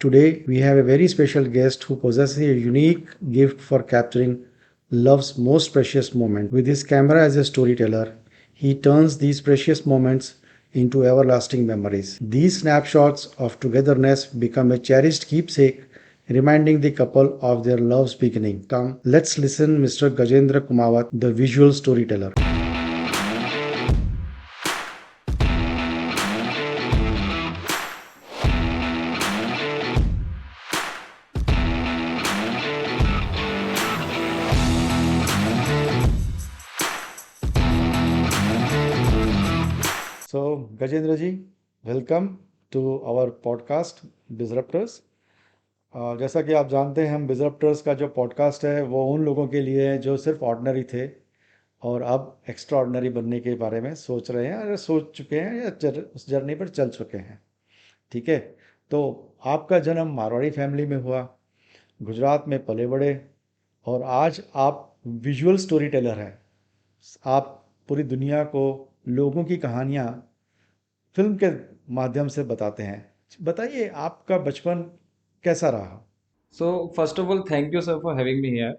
Today, we have a very special guest who possesses a unique gift for capturing love's most precious moment. With his camera as a storyteller, he turns these precious moments into everlasting memories. These snapshots of togetherness become a cherished keepsake, reminding the couple of their love's beginning. Come, let's listen Mr. Gajendra Kumawat, the visual storyteller. So, Gajendra ji, welcome to our podcast Disruptors. जैसा कि आप जानते हैं हम डिज़रप्टर्स का जो podcast है वो उन लोगों के लिए है जो सिर्फ ऑर्डिनरी थे और अब एक्स्ट्रा ऑर्डिनरी बनने के बारे में सोच रहे हैं या सोच चुके हैं या उस जर्नी पर चल चुके हैं। ठीक है। तो आपका जन्म मारवाड़ी फैमिली में हुआ, गुजरात में पले बड़े और आज आप विजुअल स्टोरी टेलर हैं। आप पूरी दुनिया को लोगों की कहानियाँ फिल्म के माध्यम से बताते हैं। बताइए आपका बचपन कैसा रहा? So first of all thank you sir for having me here.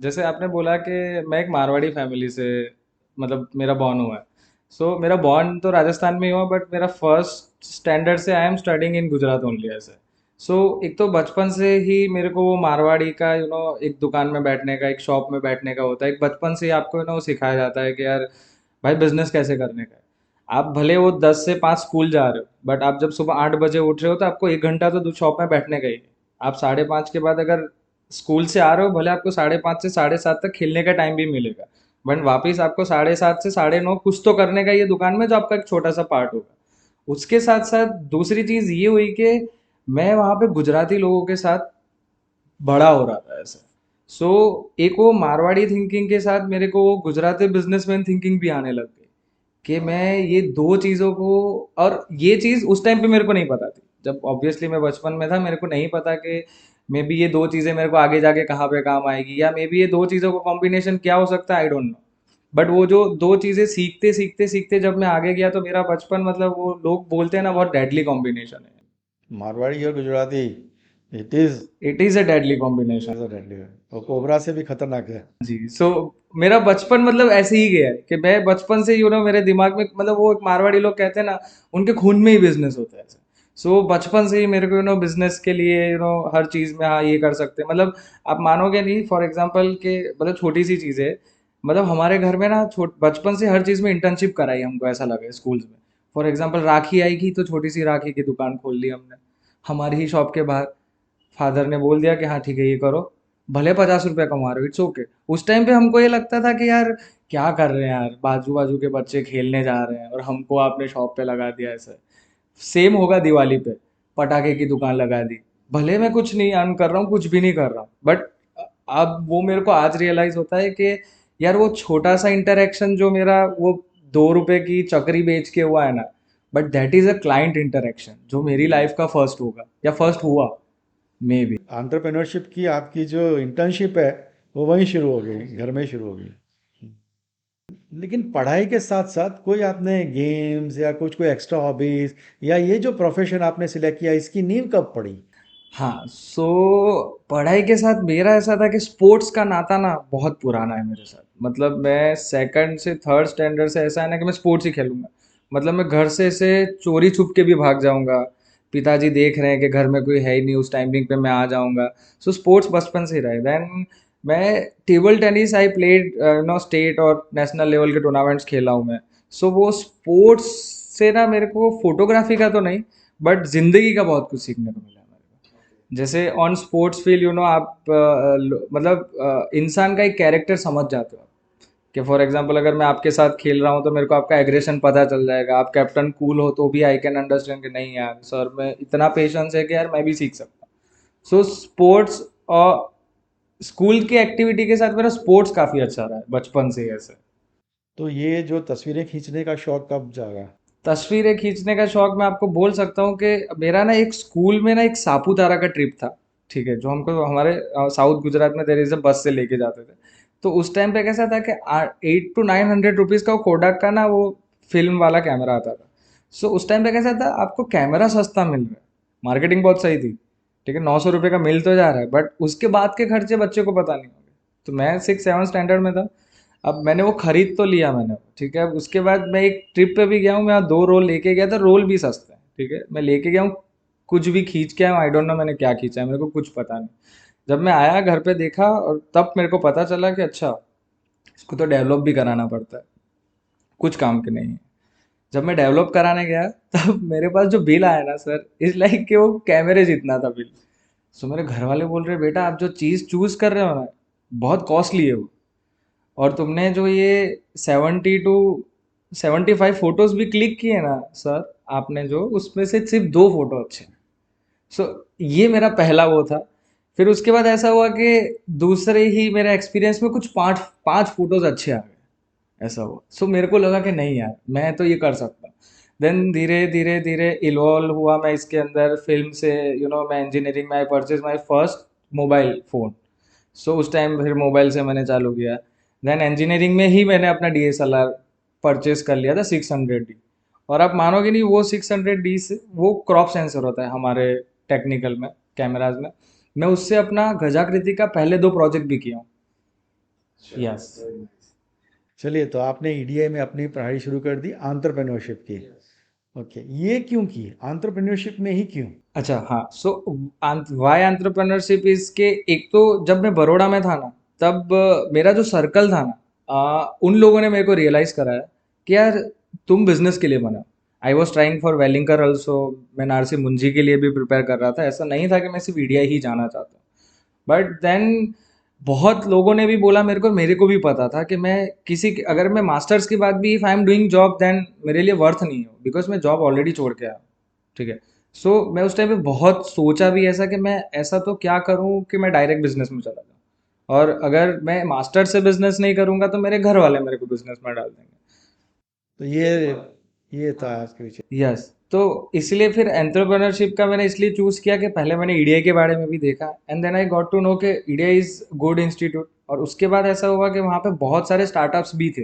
जैसे आपने बोला कि मैं एक मारवाड़ी फैमिली से मतलब मेरा बॉर्न हुआ है। मेरा बॉर्न तो राजस्थान में ही हुआ बट मेरा फर्स्ट स्टैंडर्ड से I am studying in Gujarat only ऐसे। एक तो बचपन से ही मेरे को वो मारवाड़ी का एक दुकान में बैठने का, एक शॉप में बैठने का होता है। एक बचपन से ही आपको वो सिखाया जाता है कि यार भाई बिजनेस कैसे करने का है। आप भले वो 10 से 5 स्कूल जा रहे हो बट आप जब सुबह 8 बजे उठ रहे हो तो आपको 1 घंटा तो शॉप में बैठने का ही है। आप 5:30 के बाद अगर स्कूल से आ रहे हो, भले आपको 5:30 से 7:30 तक खेलने का टाइम भी मिलेगा बट वापिस आपको 7:30 से 9:30 कुछ तो करने का ये दुकान में, जो आपका एक छोटा सा पार्ट होगा। उसके साथ साथ दूसरी चीज ये हुई कि मैं वहाँ पे गुजराती लोगों के साथ बड़ा हो रहा था ऐसे। एक वो मारवाड़ी थिंकिंग के साथ मेरे को वो गुजराती बिजनेसमैन थिंकिंग भी आने लग गई कि मैं ये दो चीज़ों को, और ये चीज़ उस टाइम पे मेरे को नहीं पता थी। जब ऑब्वियसली मैं बचपन में था, मेरे को नहीं पता कि मे बी ये दो चीज़ें मेरे को आगे जाके कहाँ पे काम आएगी, या मे बी ये दो चीज़ों का कॉम्बिनेशन क्या हो सकता है, आई डोंट नो। बट वो जो दो चीज़ें सीखते सीखते सीखते जब मैं आगे गया तो मेरा बचपन, मतलब वो लोग बोलते हैं ना, बहुत डेडली कॉम्बिनेशन है। मारवाड़ी और Gujarati, it is it is a deadly combination. Deadly है और कोबरा से भी खतरनाक है। जी। मेरा बचपन मतलब ऐसे ही गया है कि मैं बचपन से मेरे दिमाग में, मतलब वो एक मारवाड़ी लोग कहते हैं ना, उनके खून में ही बिजनेस होता है। बचपन से ही मेरे को बिजनेस के लिए हर चीज में, हाँ ये कर सकते हैं, मतलब आप मानोगे नहीं, फॉर एग्जांपल के मतलब छोटी सी चीज है। मतलब हमारे घर में ना बचपन से हर चीज में इंटर्नशिप कराई हमको, ऐसा लगा स्कूल्स में। फॉर एग्जांपल राखी आएगी तो छोटी सी राखी की दुकान खोल ली हमने हमारी ही शॉप के बाहर। फादर ने बोल दिया कि हाँ ठीक है ये करो, भले 50 रुपये कमा रहे हो, इट्स ओके। उस टाइम पे हमको ये लगता था कि यार क्या कर रहे हैं यार, बाजू बाजू के बच्चे खेलने जा रहे हैं और हमको आपने शॉप पे लगा दिया ऐसे। सेम होगा दिवाली पे, पटाखे की दुकान लगा दी। भले मैं कुछ नहीं अर्न कर रहा हूँ, कुछ भी नहीं कर रहा हूँ, बट अब वो मेरे को आज रियलाइज होता है कि यार वो छोटा सा इंटरेक्शन जो मेरा वो 2 रुपए की चकरी बेच के हुआ है ना, but that is a client interaction जो मेरी लाइफ का फर्स्ट होगा या फर्स्ट हुआ, मे बी। एंटरप्रेन्योरशिप की आपकी जो इंटर्नशिप है वो वहीं शुरू हो गई, घर में ही शुरू हो गई। लेकिन पढ़ाई के साथ साथ कोई आपने गेम्स या कुछ कोई एक्स्ट्रा हॉबीज या ये जो प्रोफेशन आपने सिलेक्ट किया इसकी नींव कब पड़ी? हाँ, पढ़ाई के साथ मेरा ऐसा था कि स्पोर्ट्स का नाता ना बहुत पुराना है मेरे साथ। मतलब मैं सेकंड से थर्ड स्टैंडर्ड से ऐसा है ना कि मैं स्पोर्ट्स ही खेलूंगा। मतलब मैं घर से ऐसे चोरी छुप के भी भाग जाऊंगा, पिताजी देख रहे हैं कि घर में कोई है ही नहीं उस टाइमिंग पे, मैं आ जाऊंगा। स्पोर्ट्स बचपन से ही रहे। देन मैं table tennis I played, state और नेशनल लेवल के टूर्नामेंट्स खेला हूँ मैं। वो स्पोर्ट्स से ना मेरे को फोटोग्राफी का तो नहीं, बट जिंदगी का बहुत कुछ सीखने को मिला मेरे को। जैसे ऑन स्पोर्ट्स फील्ड आप मतलब इंसान का एक कैरेक्टर समझ जाते हो कि फॉर एग्जांपल अगर मैं आपके साथ खेल रहा हूँ तो मेरे को आपका एग्रेशन पता चल जाएगा। आप कैप्टन कूल हो तो भी आई कैन अंडरस्टैंड कि नहीं यार सर में इतना पेशेंस है कि यार मैं भी सीख सकता हूँ। स्पोर्ट्स और स्कूल की एक्टिविटी के साथ मेरा स्पोर्ट्स काफ़ी अच्छा रहा है बचपन से ही ऐसे। तो ये जो तस्वीरें खींचने का शौक कब जागा? तस्वीरें खींचने का शौक मैं आपको बोल सकता हूँ कि मेरा ना एक स्कूल में ना एक सापूतारा का ट्रिप था। ठीक है, जो हमको हमारे साउथ गुजरात में देर इज अ बस से लेके जाते थे। तो उस टाइम पे कैसा था कि 800 to 900 रुपीज़ का वो कोडक का ना वो फिल्म वाला कैमरा आता था। उस टाइम पे कैसा था, आपको कैमरा सस्ता मिल रहा है मार्केटिंग बहुत सही थी, ठीक है, 900 रुपये का मिल तो जा रहा है, बट उसके बाद के खर्चे बच्चे को पता नहीं होंगे। तो मैं 6 7 स्टैंडर्ड में था। अब मैंने वो खरीद तो लिया मैंने, ठीक है। अब उसके बाद मैं एक ट्रिप पे भी गया हूँ, मैं 2 रोल लेके गया था, रोल भी सस्ते हैं, ठीक है, मैं लेके गया हूँ, कुछ भी खींच के आया हूँ, आई डोंट नो मैंने क्या खींचा है, मेरे को कुछ पता नहीं। जब मैं आया घर पे देखा, और तब मेरे को पता चला कि अच्छा, इसको तो डेवलप भी कराना पड़ता है, कुछ काम के नहीं है। जब मैं डेवलप कराने गया, तब मेरे पास जो बिल आया ना सर, इस लाइक कि वो कैमरे जितना था बिल। सो मेरे घर वाले बोल रहे, बेटा आप जो चीज़ चूज कर रहे हो ना, बहुत कॉस्टली है वो, और तुमने जो ये 70 to 75 फोटोज भी क्लिक किए ना सर, आपने जो उसमें से सिर्फ 2 फोटो अच्छे हैं। सो ये मेरा पहला वो था। फिर उसके बाद ऐसा हुआ कि दूसरे ही मेरे एक्सपीरियंस में कुछ पाँच पाँच फोटोज अच्छे आ गए, ऐसा हुआ। सो मेरे को लगा कि नहीं यार, मैं तो ये कर सकता। देन धीरे धीरे धीरे इन्वॉल्व हुआ मैं इसके अंदर, फिल्म से मैं इंजीनियरिंग में I purchase my first mobile phone. So उस टाइम फिर मोबाइल से मैंने चालू किया। देन इंजीनियरिंग में ही मैंने अपना डीएसएलआर परचेज कर लिया था, 600D। और आप मानोगे नहीं, वो 600D से वो क्रॉप सेंसर होता है हमारे टेक्निकल में, कैमराज में। मैं उससे अपना गजाकृति का पहले 2 प्रोजेक्ट भी किया हूँ। यस। चलिए, तो आपने ईडीआई में अपनी पढ़ाई शुरू कर दी एंटरप्रेन्योरशिप की। ओके, ये क्यों की, एंटरप्रेन्योरशिप में ही क्यों? अच्छा हाँ, सो वाई एंटरप्रेन्योरशिप इसके, एक तो जब मैं बड़ौदा में था ना, तब मेरा जो सर्कल था ना, उन लोगों ने मेरे को रियलाइज कराया कि यार तुम बिजनेस के लिए बना। I was trying for Welingkar also, मैं नारसी मुंजी के लिए भी प्रिपेयर कर रहा था, ऐसा नहीं था कि मैं सिर्फ इंडिया ही जाना चाहता। बट देन बहुत लोगों ने भी बोला मेरे को भी पता था कि मैं अगर मैं मास्टर्स के बाद भी if I am doing job, then मेरे लिए वर्थ नहीं हो, बिकॉज मैं जॉब ऑलरेडी छोड़ के आया हूँ, ठीक है। सो मैं उस टाइम पे बहुत सोचा भी ऐसा कि मैं ऐसा तो क्या करूं कि मैं डायरेक्ट बिजनेस में चला जाऊं, और अगर मैं मास्टर से बिजनेस नहीं करूंगा तो मेरे घर वाले मेरे को बिजनेस में डाल देंगे। तो ये था आपके पीछे। यस। तो इसलिए फिर एंटरप्रेन्योरशिप का मैंने इसलिए चूज किया कि पहले मैंने ईडीआई के बारे में भी देखा, and then I got to know कि ईडीआई इज गुड इंस्टीट्यूट। और उसके बाद ऐसा हुआ कि वहाँ पे बहुत सारे स्टार्टअप्स भी थे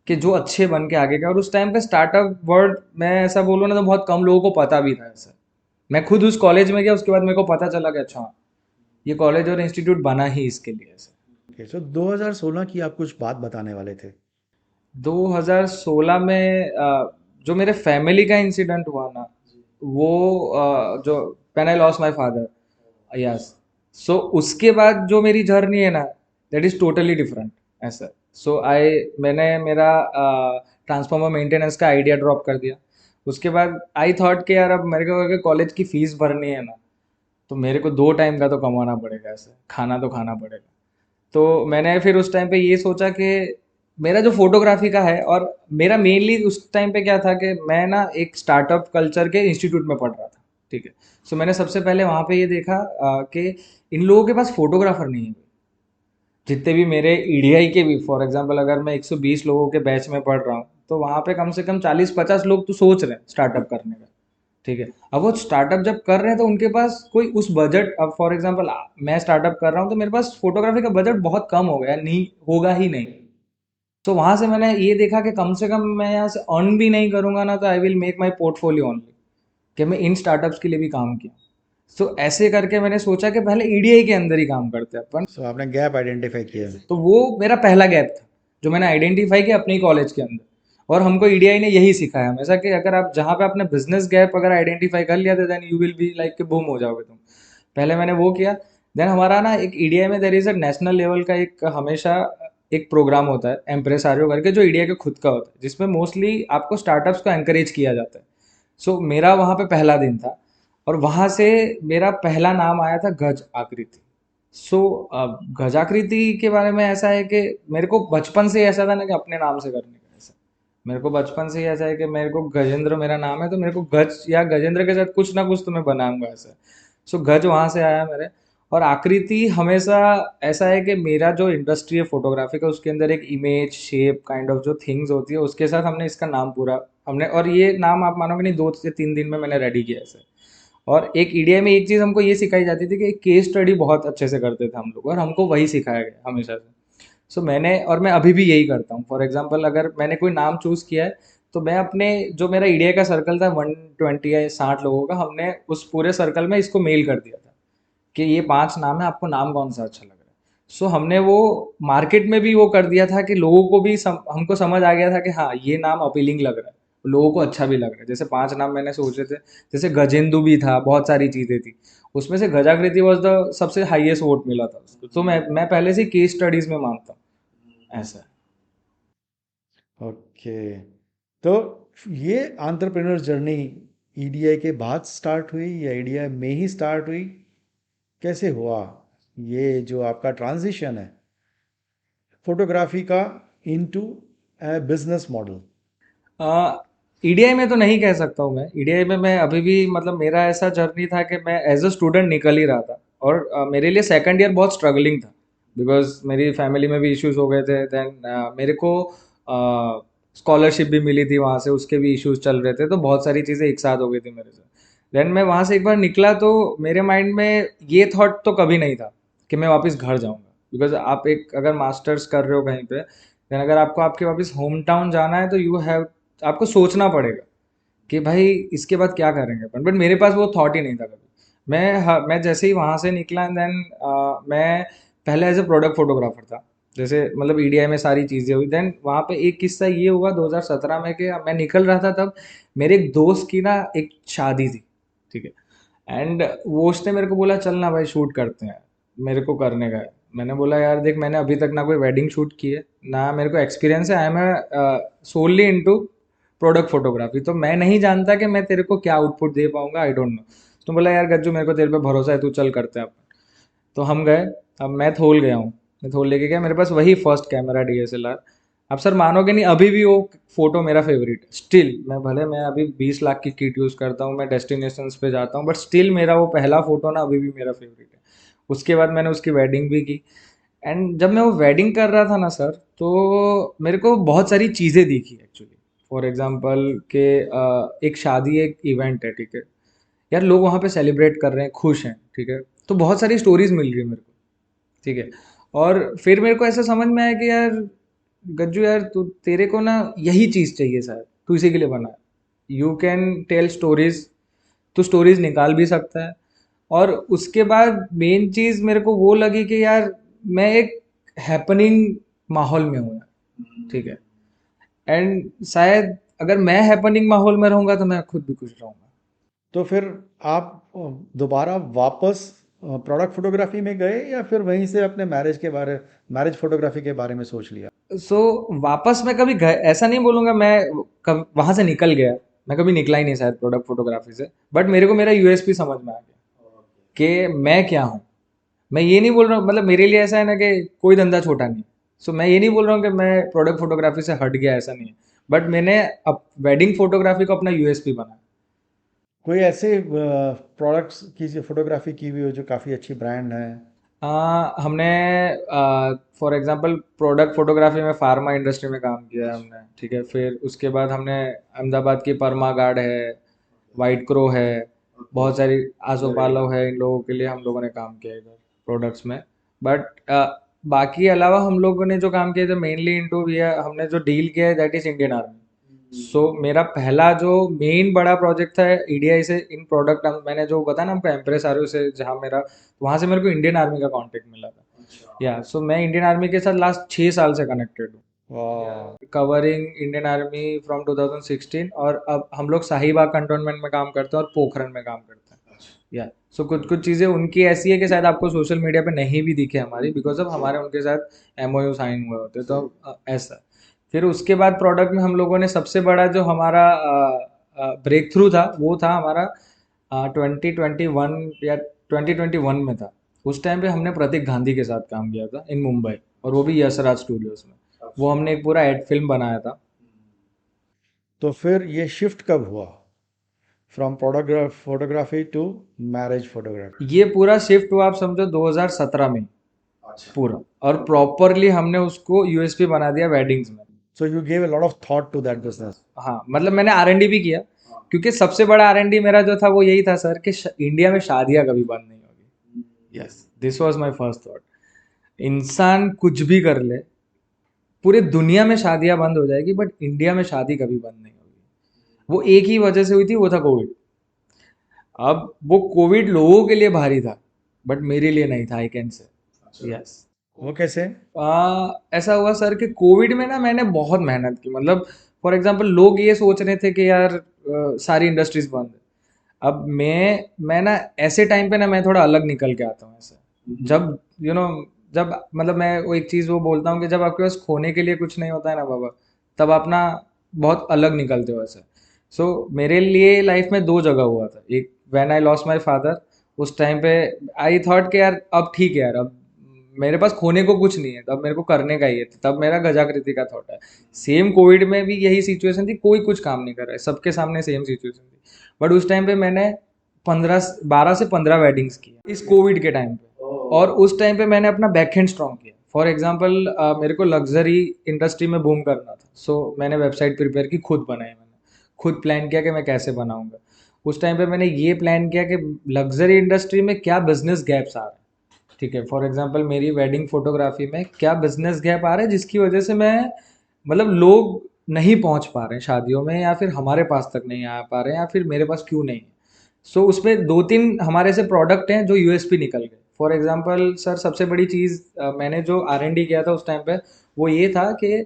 कि जो अच्छे बन के आगे गए, और उस टाइम पे स्टार्टअप वर्ड मैं ऐसा बोलूँ ना तो बहुत कम लोगों को पता भी था ऐसा। मैं खुद उस कॉलेज में गया, उसके बाद मेरे को पता चला कि अच्छा, ये कॉलेज और इंस्टीट्यूट बना ही इसके लिए ऐसा। ओके, सो 2016 की आप कुछ बात बताने वाले थे। 2016 में जो मेरे फैमिली का इंसिडेंट हुआ ना, वो जो when I lost my father, yes. So उसके बाद जो मेरी जर्नी है ना, दैट इज टोटली डिफरेंट ऐसा। सो मैंने मेरा ट्रांसफॉर्मर मेंटेनेंस का आइडिया ड्रॉप कर दिया। उसके बाद आई थॉट कि यार अब मेरे को कॉलेज की फीस भरनी है ना, तो मेरे को 2 टाइम का तो कमाना पड़ेगा, ऐसे खाना तो खाना पड़ेगा। तो मैंने फिर उस टाइम पे ये सोचा कि मेरा जो फोटोग्राफी का है, और मेरा मेनली उस टाइम पे क्या था कि मैं ना एक स्टार्टअप कल्चर के इंस्टीट्यूट में पढ़ रहा था, ठीक है। सो मैंने सबसे पहले वहाँ पे ये देखा कि इन लोगों के पास फोटोग्राफर नहीं है। जितने भी मेरे ईडीआई के भी, फॉर एग्जांपल अगर मैं 120 लोगों के बैच में पढ़ रहा हूँ, तो वहाँ पे कम से कम 40 50 लोग तो सोच रहे हैं स्टार्टअप करने का, ठीक है। अब वो स्टार्टअप जब कर रहे हैं तो उनके पास कोई उस बजट, अब फॉर एग्जांपल मैं स्टार्टअप कर रहा हूँ तो मेरे पास फोटोग्राफी का बजट बहुत कम हो गया, नहीं होगा ही नहीं। तो वहां से मैंने ये देखा कि कम से कम मैं यहाँ से अर्न भी नहीं करूंगा ना, तो I will make my portfolio only, कि मैं इन स्टार्टअप्स के लिए भी काम किया। सो ऐसे करके मैंने सोचा कि पहले ईडीआई के अंदर ही काम करते हैं अपन। सो आपने गैप आइडेंटिफाई किया। तो वो मेरा पहला गैप था जो मैंने आइडेंटिफाई किया अपने कॉलेज के अंदर। और हमको ईडीआई ने यही सिखाया हमेशा कि अगर आप जहाँ पे अपने बिजनेस गैप अगर आइडेंटिफाई कर लिया तो then you will be like कि बूम हो जाओगे तुम। पहले मैंने वो किया। देन हमारा ना एक ईडीआई में there is a national level का एक हमेशा एक प्रोग्राम होता है एम्प्रेसारियो करके, जो ईडीआई का खुद का होता है, जिसमें मोस्टली आपको स्टार्टअप्स को एंकरेज किया जाता है। सो मेरा वहाँ पे पहला दिन था, और वहाँ से मेरा पहला नाम आया था गज आकृति। सो गजाकृति के बारे में ऐसा है कि मेरे को बचपन से ही ऐसा था ना कि अपने नाम से करने का ऐसा। मेरे को बचपन से ही ऐसा है कि मेरे को गजेंद्र मेरा नाम है, तो मेरे को गज या गजेंद्र के साथ कुछ ना कुछ तो मैं बनाऊंगा ऐसा। सो गज वहाँ से आया मेरे। और आकृति हमेशा ऐसा है कि मेरा जो इंडस्ट्री है फोटोग्राफी का, उसके अंदर एक इमेज शेप काइंड ऑफ जो थिंग्स होती है, उसके साथ हमने इसका नाम पूरा हमने, और ये नाम आप मानोगे नहीं, 2 से 3 दिन में मैंने रेडी किया ऐसे। और एक ईडीआई में एक चीज़ हमको ये सिखाई जाती थी कि एक केस स्टडी बहुत अच्छे से करते थे हम लोग, और हमको वही सिखाया गया हमेशा से। सो मैं अभी भी यही करता हूँ। फॉर एग्जांपल अगर मैंने कोई नाम चूज़ किया है, तो मैं अपने जो मेरा ईडीआई का सर्कल था 120 या 60 लोगों का, हमने उस पूरे सर्कल में इसको मेल कर दिया था कि ये 5 नाम है, आपको नाम कौन सा अच्छा लग रहा है। सो हमने वो मार्केट में भी वो कर दिया था कि लोगों को भी हमको समझ आ गया था कि हाँ ये नाम अपीलिंग लग रहा है, लोगों को अच्छा भी लग रहा है। जैसे 5 नाम मैंने सोचे थे, जैसे गजेंद्र भी था, बहुत सारी चीजें थी, उसमें से गजाकृति वॉज द सबसे हाईएस्ट वोट मिला था उसको। तो मैं पहले से केस स्टडीज में मानता हूँ ऐसा है। ओके। तो ये एंटरप्रेन्योर जर्नी ईडीआई के बाद स्टार्ट हुई या ईडीआई में ही स्टार्ट हुई? कैसे हुआ ये जो आपका ट्रांजिशन है फोटोग्राफी का इनटू बिजनेस मॉडल? ईडीआई में तो नहीं कह सकता हूँ मैं, ईडीआई में मैं अभी भी मतलब मेरा ऐसा जर्नी था कि मैं एज अ स्टूडेंट निकल ही रहा था। और मेरे लिए सेकंड ईयर बहुत स्ट्रगलिंग था, बिकॉज मेरी फैमिली में भी इश्यूज हो गए थे। देन मेरे को स्कॉलरशिप भी मिली थी वहाँ से, उसके भी इश्यूज चल रहे थे, तो बहुत सारी चीज़ें एक साथ हो गई थी मेरे से। देन मैं वहाँ से एक बार निकला तो मेरे माइंड में ये थॉट तो कभी नहीं था कि मैं वापस घर जाऊँगा, बिकॉज आप एक अगर मास्टर्स कर रहे हो कहीं पे, देन अगर आपको आपके वापस होम टाउन जाना है तो यू हैव, आपको सोचना पड़ेगा कि भाई इसके बाद क्या करेंगे अपन। बट मेरे पास वो थॉट ही नहीं था कभी। मैं जैसे ही वहाँ से निकला, देन मैं पहले एज ए प्रोडक्ट फोटोग्राफर था, जैसे मतलब ईडीआई में सारी चीज़ें हुई। देन वहाँ पे एक किस्सा ये हुआ 2017 में कि मैं निकल रहा था तब, मेरे एक दोस्त की ना एक शादी थी, ठीक है। एंड वो उसने मेरे को बोला चल ना भाई शूट करते हैं, मेरे को करने का है। मैंने बोला यार देख, मैंने अभी तक ना कोई वेडिंग शूट की है, ना मेरे को एक्सपीरियंस है, I am solely into product photography, तो मैं नहीं जानता कि मैं तेरे को क्या आउटपुट दे पाऊंगा, आई डोंट नो। तो बोला यार गज्जू मेरे को तेरे पे भरोसा है, तू चल करते हैं अपन। तो हम गए। अब मैं थोल गया हूँ, मैं थोल लेके गया, मेरे पास वही फर्स्ट कैमरा डीएसएलआर। अब सर मानोगे नहीं, अभी भी वो फोटो मेरा फेवरेट है स्टिल। मैं अभी 20 लाख की किट यूज़ करता हूँ, मैं डेस्टिनेशंस पे जाता हूँ, बट स्टिल मेरा वो पहला फोटो ना अभी भी मेरा फेवरेट है। उसके बाद मैंने उसकी वेडिंग भी की। एंड जब मैं वो वेडिंग कर रहा था ना सर, तो मेरे को बहुत सारी चीज़ें दिखी एक्चुअली। फॉर एग्जाम्पल के एक शादी एक इवेंट है, ठीक है, यार लोग वहाँ पे सेलिब्रेट कर रहे हैं, खुश हैं, ठीक है। तो बहुत सारी स्टोरीज मिल रही है मेरे को, ठीक है। और फिर मेरे को ऐसा समझ में आया कि यार गज्जू यार, तू तेरे को ना यही चीज़ चाहिए शायद, तू इसी के लिए बना है। यू कैन टेल स्टोरीज, तू स्टोरीज निकाल भी सकता है। और उसके बाद मेन चीज़ मेरे को वो लगी कि यार मैं एक हैपनिंग माहौल में हूँ, ठीक है। एंड शायद अगर मैं हैपनिंग माहौल में रहूँगा तो मैं खुद भी खुश रहूँगा। तो फिर आप दोबारा वापस प्रोडक्ट फोटोग्राफी में गए या फिर वहीं से अपने मैरिज फोटोग्राफी के बारे में सोच लिया? सो वापस मैं कभी ऐसा नहीं बोलूंगा मैं कब वहां से निकल गया, मैं कभी निकला ही नहीं शायद प्रोडक्ट फोटोग्राफी से। बट मेरे को मेरा यूएसपी समझ में आ गया कि मैं क्या हूँ। मैं ये नहीं बोल रहा हूँ, मतलब मेरे लिए ऐसा है ना कि कोई धंधा छोटा नहीं। सो मैं ये नहीं बोल रहा हूँ कि मैं प्रोडक्ट फोटोग्राफी से हट गया, ऐसा नहीं है। बट मैंने अब वेडिंग फोटोग्राफी को अपना यूएसपी बनाया। कोई ऐसे प्रोडक्ट्स की जो फोटोग्राफी की हुई हो जो काफ़ी अच्छी ब्रांड है? हमने फॉर एग्जांपल प्रोडक्ट फोटोग्राफी में फार्मा इंडस्ट्री में काम किया है हमने, ठीक है। फिर उसके बाद हमने अहमदाबाद की परमा गार्ड है, वाइट क्रो है, बहुत सारी आजो पालो है, इन लोगों के लिए हम लोगों ने काम किया है इधर प्रोडक्ट्स में। बट बाकी अलावा हम लोगों ने जो काम किया था मेनली इंटू भी है, हमने जो डील किया है दैट इज इंडियन आर्मी। सो मेरा पहला जो मेन बड़ा प्रोजेक्ट था ईडीआई से इन प्रोडक्ट, मैंने जो बताया ना आपको एम्प्रेस आर से, जहाँ मेरा वहाँ से मेरे को इंडियन आर्मी का कांटेक्ट मिला था। या सो मैं इंडियन आर्मी के साथ लास्ट 6 साल से कनेक्टेड हूँ, वाह। Covering Indian army from 2016। और अब हम लोग शाहीबाग कंटोनमेंट में काम करते हैं और पोखरण में काम करते हैं। या सो कुछ कुछ चीज़ें उनकी ऐसी है कि शायद आपको सोशल मीडिया पे नहीं भी दिखे हमारी, बिकॉज अब हमारे उनके साथ एमओयू साइन हुए होते, तो ऐसा। फिर उसके बाद प्रोडक्ट में हम लोगों ने सबसे बड़ा जो हमारा ब्रेक थ्रू था वो था हमारा 2021 या 2021 में था। उस टाइम पे हमने प्रतीक गांधी के साथ काम किया था इन मुंबई, और वो भी यशराज स्टूडियोज में। वो हमने एक पूरा एड फिल्म बनाया था। तो फिर ये शिफ्ट कब हुआ from product photography to marriage photography? ये पूरा शिफ्ट हुआ आप समझो 2017 में पूरा, और प्रॉपरली हमने उसको यूएसपी बना दिया वेडिंग्स में। So you gave a lot of thought to that business. हाँ मतलब मैंने आरएनडी भी किया, क्योंकि सबसे बड़ा आरएनडी मेरा जो था वो यही था सर कि इंडिया में शादियां कभी बंद नहीं होगी। Yes, this was my first thought. इंसान कुछ भी कर ले, पूरे दुनिया में शादियां बंद हो जाएगी, बट इंडिया में शादी कभी बंद नहीं होगी। वो एक ही वजह से हुई थी, वो था कोविड। अब वो कोविड लोगों के लिए भारी था, बट मेरे लिए नहीं था, आई कैन से। यस। वो कैसे? ऐसा हुआ सर कि कोविड में ना मैंने बहुत मेहनत की, मतलब फॉर एग्जांपल लोग ये सोच रहे थे कि यार सारी इंडस्ट्रीज बंद है। अब मैं ना ऐसे टाइम पे ना मैं थोड़ा अलग निकल के आता हूँ ऐसे। जब जब मतलब मैं वो एक चीज़ वो बोलता हूँ कि जब आपके पास खोने के लिए कुछ नहीं होता है ना बाबा, तब आप ना बहुत अलग निकलते हो ऐसे। सो मेरे लिए लाइफ में दो जगह हुआ था। एक, when I lost my father, उस टाइम पे आई थॉट कि यार अब ठीक है यार, अब मेरे पास खोने को कुछ नहीं है, तब मेरे को करने का ही है, तब मेरा गजाकृति का थॉट है। सेम कोविड में भी यही सिचुएशन थी, कोई कुछ काम नहीं कर रहा है, सबके सामने सेम सिचुएशन थी। बट उस टाइम पे मैंने 12 से 15 वेडिंग्स की इस कोविड के टाइम पे। और उस टाइम पे मैंने अपना बैकहैंड स्ट्रॉन्ग किया। फॉर एग्जांपल मेरे को लग्जरी इंडस्ट्री में बूम करना था, सो मैंने वेबसाइट प्रिपेयर की, खुद बनाई मैंने, खुद प्लान किया कि मैं कैसे बनाऊंगा। उस टाइम पे मैंने ये प्लान किया कि लग्जरी इंडस्ट्री में क्या बिजनेस गैप्स आ रहे हैं। ठीक है, फॉर एग्जांपल मेरी वेडिंग फोटोग्राफी में क्या बिजनेस गैप आ रहा है जिसकी वजह से मैं, मतलब लोग नहीं पहुंच पा रहे हैं शादियों में, या फिर हमारे पास तक नहीं आ पा रहे हैं, या फिर मेरे पास क्यों नहीं है। सो उसमें दो तीन हमारे से प्रोडक्ट हैं जो यूएसपी निकल गए। फॉर एग्जांपल सर, सबसे बड़ी चीज़ मैंने जो R&D किया था उस टाइम पे, वो ये था कि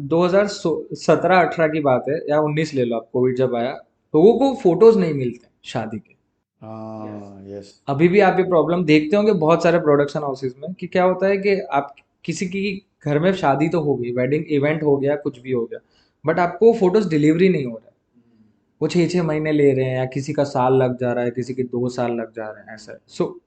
2017-18 की बात है, या 19 ले लो आप, कोविड जब आया, लोगों को फोटोज नहीं मिलते शादी के। हाँ, यस। अभी भी आप ये प्रॉब्लम देखते होंगे बहुत सारे प्रोडक्शन हाउसेज में, कि क्या होता है कि आप किसी की घर में शादी तो हो गई, वेडिंग इवेंट हो गया, कुछ भी हो गया, बट आपको फोटोज डिलीवरी नहीं हो रहा है। वो 6-6 महीने ले रहे हैं, या किसी का साल लग जा रहा है, किसी के 2 साल लग जा रहे हैं, ऐसा। सो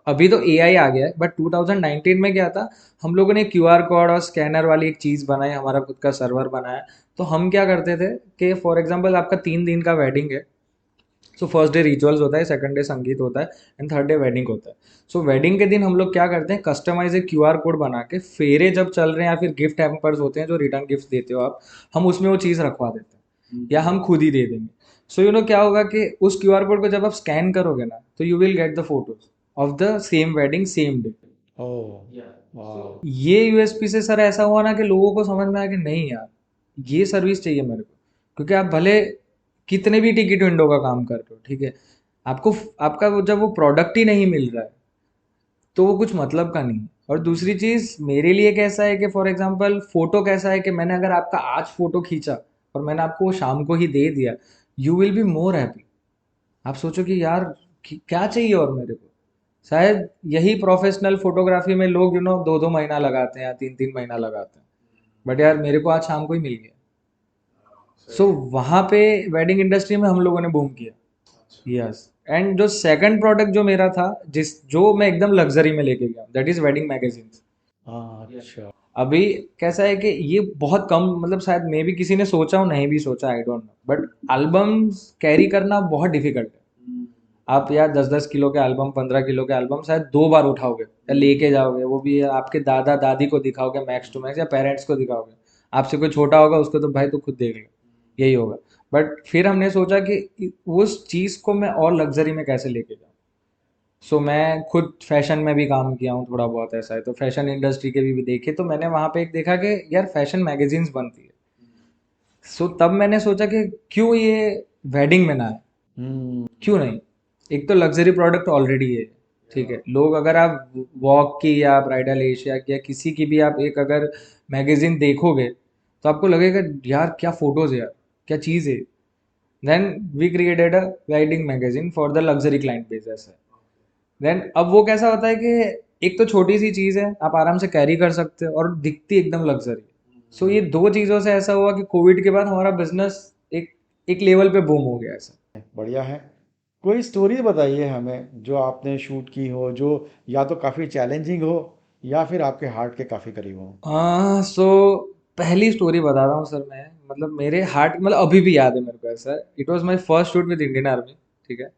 अभी तो एआई आ गया है, बट 2019 में क्या था, हम लोगों ने क्यूआर कोड और स्कैनर वाली एक चीज़ बनाई, हमारा खुद का सर्वर बनाया। तो हम क्या करते थे कि फॉर एग्जांपल आपका 3 दिन का वेडिंग है। सो फर्स्ट डे रिचुअल्स होता है, सेकंड डे संगीत होता है, एंड थर्ड डे वेडिंग होता है। सो वेडिंग के दिन हम लोग क्या करते हैं, कस्टमाइज एक क्यूआर कोड बना के, फेरे जब चल रहे हैं या फिर गिफ्ट हैम्पर्स होते हैं जो रिटर्न गिफ्ट देते हो आप, हम उसमें वो चीज़ रखवा देते हैं, या हम खुद ही दे देंगे। सो क्या होगा कि उस क्यूआर कोड को जब आप स्कैन करोगे ना, तो you will get the photos of the same wedding same day. Oh, वाह। ये यूएसपी से सर ऐसा हुआ ना कि लोगों को समझ में आया कि नहीं यार, ये सर्विस चाहिए मेरे को। क्योंकि आप भले कितने भी टिकट विंडो का काम कर रहे हो, ठीक है, आपको आपका जब वो प्रोडक्ट ही नहीं मिल रहा है, तो वो कुछ मतलब का नहीं है। और दूसरी चीज़ मेरे लिए कैसा है कि फॉर एग्जांपल फोटो कैसा है कि मैंने अगर आपका आज फोटो खींचा और मैंने आपको वो शाम को ही दे दिया, you will be more happy. आप सोचो कि यार क्या चाहिए और मेरे को। शायद यही प्रोफेशनल फोटोग्राफी में लोग 2-2 महीना लगाते हैं या 3-3 महीना लगाते हैं, बट यार मेरे को आज शाम को ही मिल गया। सो वहाँ पे वेडिंग इंडस्ट्री में हम लोगों ने बूम किया। यस। एंड जो सेकंड प्रोडक्ट जो मेरा था, जिस जो मैं एकदम लग्जरी में लेके गया, दैट इज वेडिंग मैगजीन। हाँ, अच्छा। अभी कैसा है कि ये बहुत कम, मतलब शायद मे भी किसी ने सोचा हो, नहीं भी सोचा, आई don't no, but albums carry करना बहुत डिफिकल्ट है। आप यार 10-10 किलो के एल्बम, 15 किलो के एल्बम शायद 2 बार उठाओगे या लेके जाओगे, वो भी आपके दादा दादी को दिखाओगे मैक्स टू मैक्स, या पेरेंट्स को दिखाओगे। आपसे कोई छोटा होगा उसको तो भाई तो खुद देख लेगा, यही होगा। बट फिर हमने सोचा कि उस चीज़ को मैं और लग्जरी में कैसे लेके जाऊँ। सो मैं खुद फैशन में भी काम किया हूँ थोड़ा बहुत, ऐसा है, तो फैशन इंडस्ट्री के भी देखे, तो मैंने वहाँ पे एक देखा कि यार फैशन मैगजीन्स बनती है। सो तब मैंने सोचा कि क्यों ये वेडिंग में ना है, हम्म। क्यों नहीं। एक तो लग्जरी प्रोडक्ट ऑलरेडी है, ठीक है, लोग अगर आप वॉक की या ब्राइडल एशिया की या किसी की भी आप एक अगर मैगजीन देखोगे, तो आपको लगेगा यार क्या फोटोज है यार, क्या चीज़ है। Then we created a wedding magazine for the luxury client base, ऐसा। देन अब वो कैसा होता है कि एक तो छोटी सी चीज़ है, आप आराम से कैरी कर सकते हो, और दिखती एकदम लग्जरी। सो ये दो चीज़ों से ऐसा हुआ कि कोविड के बाद हमारा बिजनेस एक एक लेवल पे बूम हो गया ऐसा। बढ़िया है। कोई स्टोरी बताइए हमें जो आपने शूट की हो, जो या तो काफ़ी चैलेंजिंग हो या फिर आपके हार्ट के काफ़ी करीब हो। सो पहली स्टोरी बता रहा हूँ सर मैं, मतलब मेरे हार्ट, मतलब अभी भी याद है मेरे को ऐसा। It was my first shoot with Indian army, ठीक है।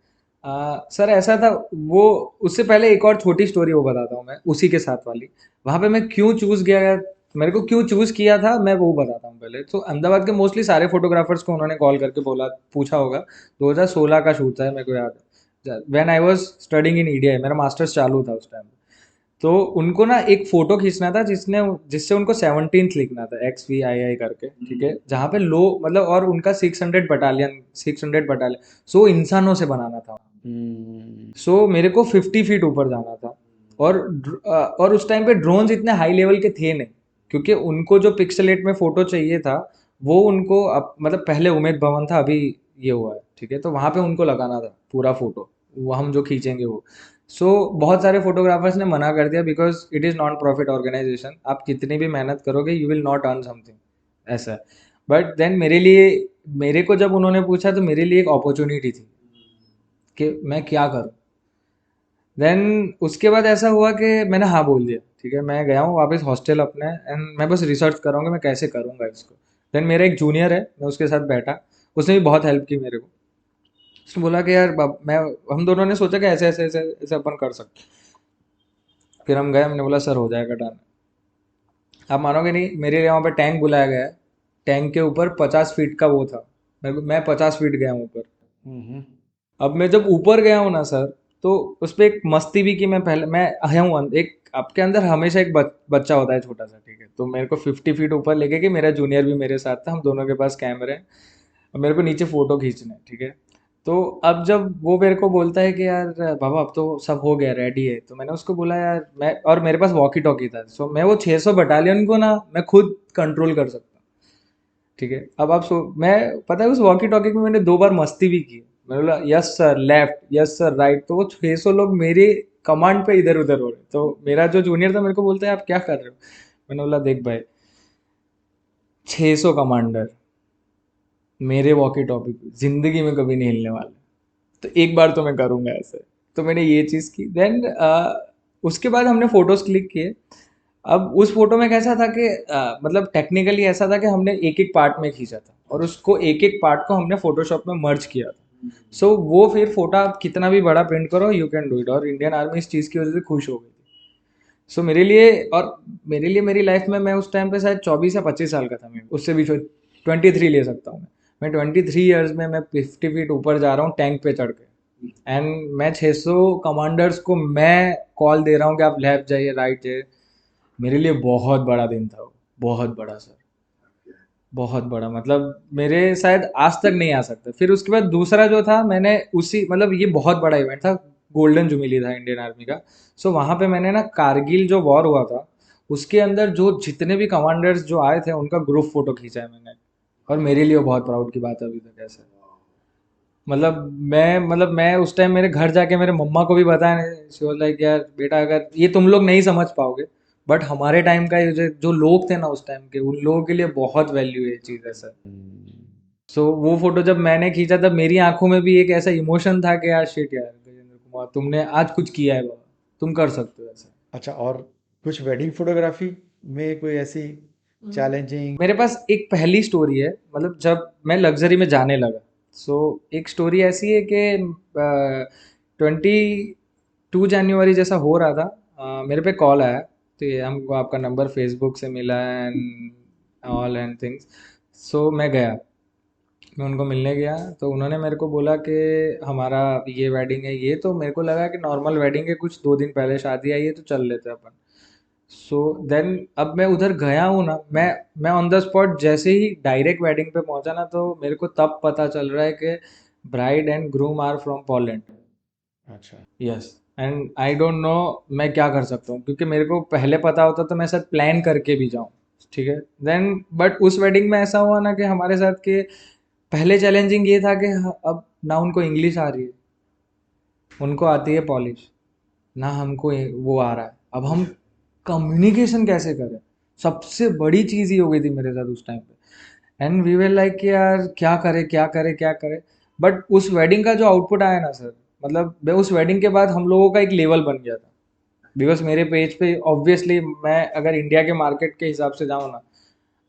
सर ऐसा था, वो उससे पहले एक और छोटी स्टोरी वो बताता हूँ मैं, उसी के साथ वाली। वहाँ पे मैं क्यों चूज गया, मेरे को क्यों चूज किया था, मैं वो बताता हूँ पहले। तो अहमदाबाद के मोस्टली सारे फोटोग्राफर्स को उन्होंने कॉल करके बोला, पूछा होगा। 2016 का शूट था, मेरे को याद है, when I was studying in EDI, मेरा मास्टर्स चालू था उस टाइम। तो उनको ना एक फोटो खींचना था जिससे उनको 17th लिखना था, XVII करके, ठीक है, जहाँ पे लो मतलब, और उनका 600 बटालियन सो इंसानों से बनाना था। हम्म। सो मेरे को 50 फीट ऊपर जाना था। और और उस टाइम पे ड्रोन्स इतने हाई लेवल के थे नहीं, क्योंकि उनको जो पिक्सलेट में फोटो चाहिए था वो उनको मतलब पहले उमेद भवन था, अभी ये हुआ है, ठीक है, तो वहां पे उनको लगाना था पूरा फोटो, वो हम जो खींचेंगे वो। सो बहुत सारे फोटोग्राफर्स ने मना कर दिया, because it is non profit organisation, आप कितनी भी मेहनत करोगे you will not earn something, ऐसा है। बट देन मेरे को जब उन्होंने पूछा तो मेरे लिए एक अपॉर्चुनिटी थी कि मैं क्या करूं। देन उसके बाद ऐसा हुआ कि मैंने हाँ बोल दिया, ठीक है, मैं गया हूँ वापस हॉस्टल अपने, एंड मैं बस रिसर्च कर रहा हूँ कि मैं कैसे करूँगा इसको। देन मेरा एक जूनियर है, मैं उसके साथ बैठा, उसने भी बहुत हेल्प की मेरे को। उसने बोला कि यार मैं, हम दोनों ने सोचा कि ऐसे ऐसे ऐसे ऐसे अपन कर सकते। फिर हम गए, हमने बोला सर हो जाएगा डन। आप मानोगे नहीं, मेरे लिए वहाँ पे टैंक बुलाया गया है, टैंक के ऊपर 50 फीट का वो था, मैं 50 फीट गया हूँ ऊपर। हम्म। अब मैं जब ऊपर गया हूँ ना सर, तो उस पर एक मस्ती भी की, मैं पहले मैं आया हूँ एक आपके अंदर हमेशा एक बच्चा होता है छोटा सा, ठीक है, तो मेरे को 50 फीट ऊपर लेके कि मेरा जूनियर भी मेरे साथ था, हम दोनों के पास कैमरे हैं, और मेरे को नीचे फोटो खींचना है, ठीक है। तो अब जब वो मेरे को बोलता है कि यार बाबा अब तो सब हो गया रेडी है, तो मैंने उसको बोला यार मैं, और मेरे पास वॉकी टॉकी था, सो मैं वो 600 बटालियन को ना मैं खुद कंट्रोल कर सकता हूँ, ठीक है। अब आप मैं, पता है उस वॉकी टॉकी में मैंने 2 बार मस्ती भी की। मैंने बोला yes sir left, yes sir right, तो वो 600 लोग मेरे कमांड पे इधर उधर हो रहे, तो मेरा जो जूनियर था मेरे को बोलता है आप क्या कर रहे हो। मैंने बोला देख भाई, 600 कमांडर मेरे वॉकी टॉकी पे जिंदगी में कभी नहीं हिलने वाले, तो एक बार तो मैं करूंगा ऐसे। तो मैंने ये चीज़ की। देन उसके बाद हमने फोटोज क्लिक किए। अब उस फोटो में कैसा था कि मतलब टेक्निकली ऐसा था कि हमने एक एक पार्ट में खींचा था, और उसको एक एक पार्ट को हमने फोटोशॉप में मर्ज किया था। सो वो फिर फोटो आप कितना भी बड़ा प्रिंट करो यू कैन डू इट, और इंडियन आर्मी इस चीज़ की वजह से खुश हो गई थी। सो मेरे लिए, और मेरे लिए मेरी लाइफ में, मैं उस टाइम पे शायद 24 या 25 साल का था, मैं उससे भी 23 ले सकता हूँ मैं 23 ईयर्स में मैं 50 फीट ऊपर जा रहा हूँ टैंक पे चढ़ के, एंड मैं 600 कमांडर्स को मैं कॉल दे रहा हूँ कि आप लेफ्ट जाइए राइट जाइए। मेरे लिए बहुत बड़ा दिन था वो, बहुत बड़ा सर, बहुत बड़ा, मतलब मेरे शायद आज तक नहीं आ सकता। फिर उसके बाद दूसरा जो था, मैंने उसी मतलब ये बहुत बड़ा इवेंट था, गोल्डन जुबिली था इंडियन आर्मी का। सो वहाँ पे मैंने ना कारगिल जो वॉर हुआ था उसके अंदर जो जितने भी कमांडर्स जो आए थे उनका ग्रुप फोटो खींचा है मैंने, और मेरे लिए वो बहुत प्राउड की बात है अभी तक ऐसे। मतलब मैं उस टाइम मेरे घर जाके मेरे मम्मा को भी बताया, शी वाज लाइक यार बेटा अगर ये तुम लोग नहीं समझ पाओगे, बट हमारे टाइम का ये जो लोग थे ना उस टाइम के, उन लोगों के लिए बहुत वैल्यू है ये चीज़ है सर। सो वो फोटो जब मैंने खींचा तब मेरी आंखों में भी एक ऐसा इमोशन था कि यार शिट यार गजेंद्र कुमार तुमने आज कुछ किया है बाबा, तुम कर सकते हो ऐसा। अच्छा, और कुछ वेडिंग फोटोग्राफी में कोई ऐसी चैलेंजिंग? मेरे पास एक पहली स्टोरी है, मतलब जब मैं लग्जरी में जाने लगा। सो एक स्टोरी ऐसी है कि 22 जनवरी जैसा हो रहा था, मेरे पे कॉल आया, तो ये हमको आपका नंबर फेसबुक से मिला एंड ऑल एंड थिंग्स। सो मैं गया, मैं उनको मिलने गया, तो उन्होंने मेरे को बोला कि हमारा ये वेडिंग है, ये तो मेरे को लगा कि नॉर्मल वेडिंग है, कुछ 2 दिन पहले शादी आई है तो चल लेते हैं अपन। सो देन अब मैं उधर गया हूँ ना, मैं ऑन द स्पॉट जैसे ही डायरेक्ट वेडिंग पे पहुंचा ना, तो मेरे को तब पता चल रहा है कि bride and groom are from Poland. अच्छा। Yes, and I don't know मैं क्या कर सकता हूँ, क्योंकि मेरे को पहले पता होता तो मैं शायद प्लान करके भी जाऊँ, ठीक है। देन बट उस वेडिंग में ऐसा हुआ ना कि हमारे साथ के पहले चैलेंजिंग ये था कि अब ना उनको इंग्लिश आ रही है, उनको आती है पॉलिश, ना हमको वो आ रहा है, अब हम कम्युनिकेशन कैसे करें। सबसे बड़ी चीज़ ये हो गई थी मेरे साथ उस टाइम पे, एंड वी वर लाइक कि यार क्या करें क्या करें क्या करें। बट उस वेडिंग का जो आउटपुट आया ना सर, मतलब उस वेडिंग के बाद हम लोगों का एक लेवल बन गया था, बिकॉज मेरे पेज पे ऑब्वियसली, मैं अगर इंडिया के मार्केट के हिसाब से जाऊँ ना,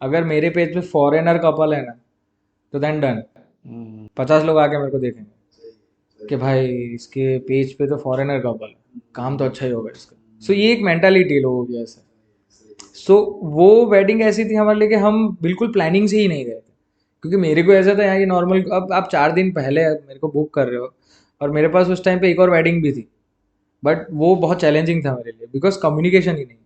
अगर मेरे पेज पे फॉरेनर कपल है ना, तो देन डन, हम्म। 50 लोग आके मेरे को देखेंगे कि भाई इसके पेज पे तो फॉरेनर कपल है, काम तो अच्छा ही होगा इसका। सो ये एक मेंटालिटी लोगों की ऐसा। सो वो वेडिंग ऐसी थी हमारे लिए कि हम बिल्कुल प्लानिंग से ही नहीं गए थे, क्योंकि मेरे को ऐसा था यहाँ ये नॉर्मल, अब आप 4 दिन पहले मेरे को बुक कर रहे हो, और मेरे पास उस टाइम पे एक और वेडिंग भी थी, बट वो बहुत चैलेंजिंग था मेरे लिए बिकॉज कम्युनिकेशन ही नहीं।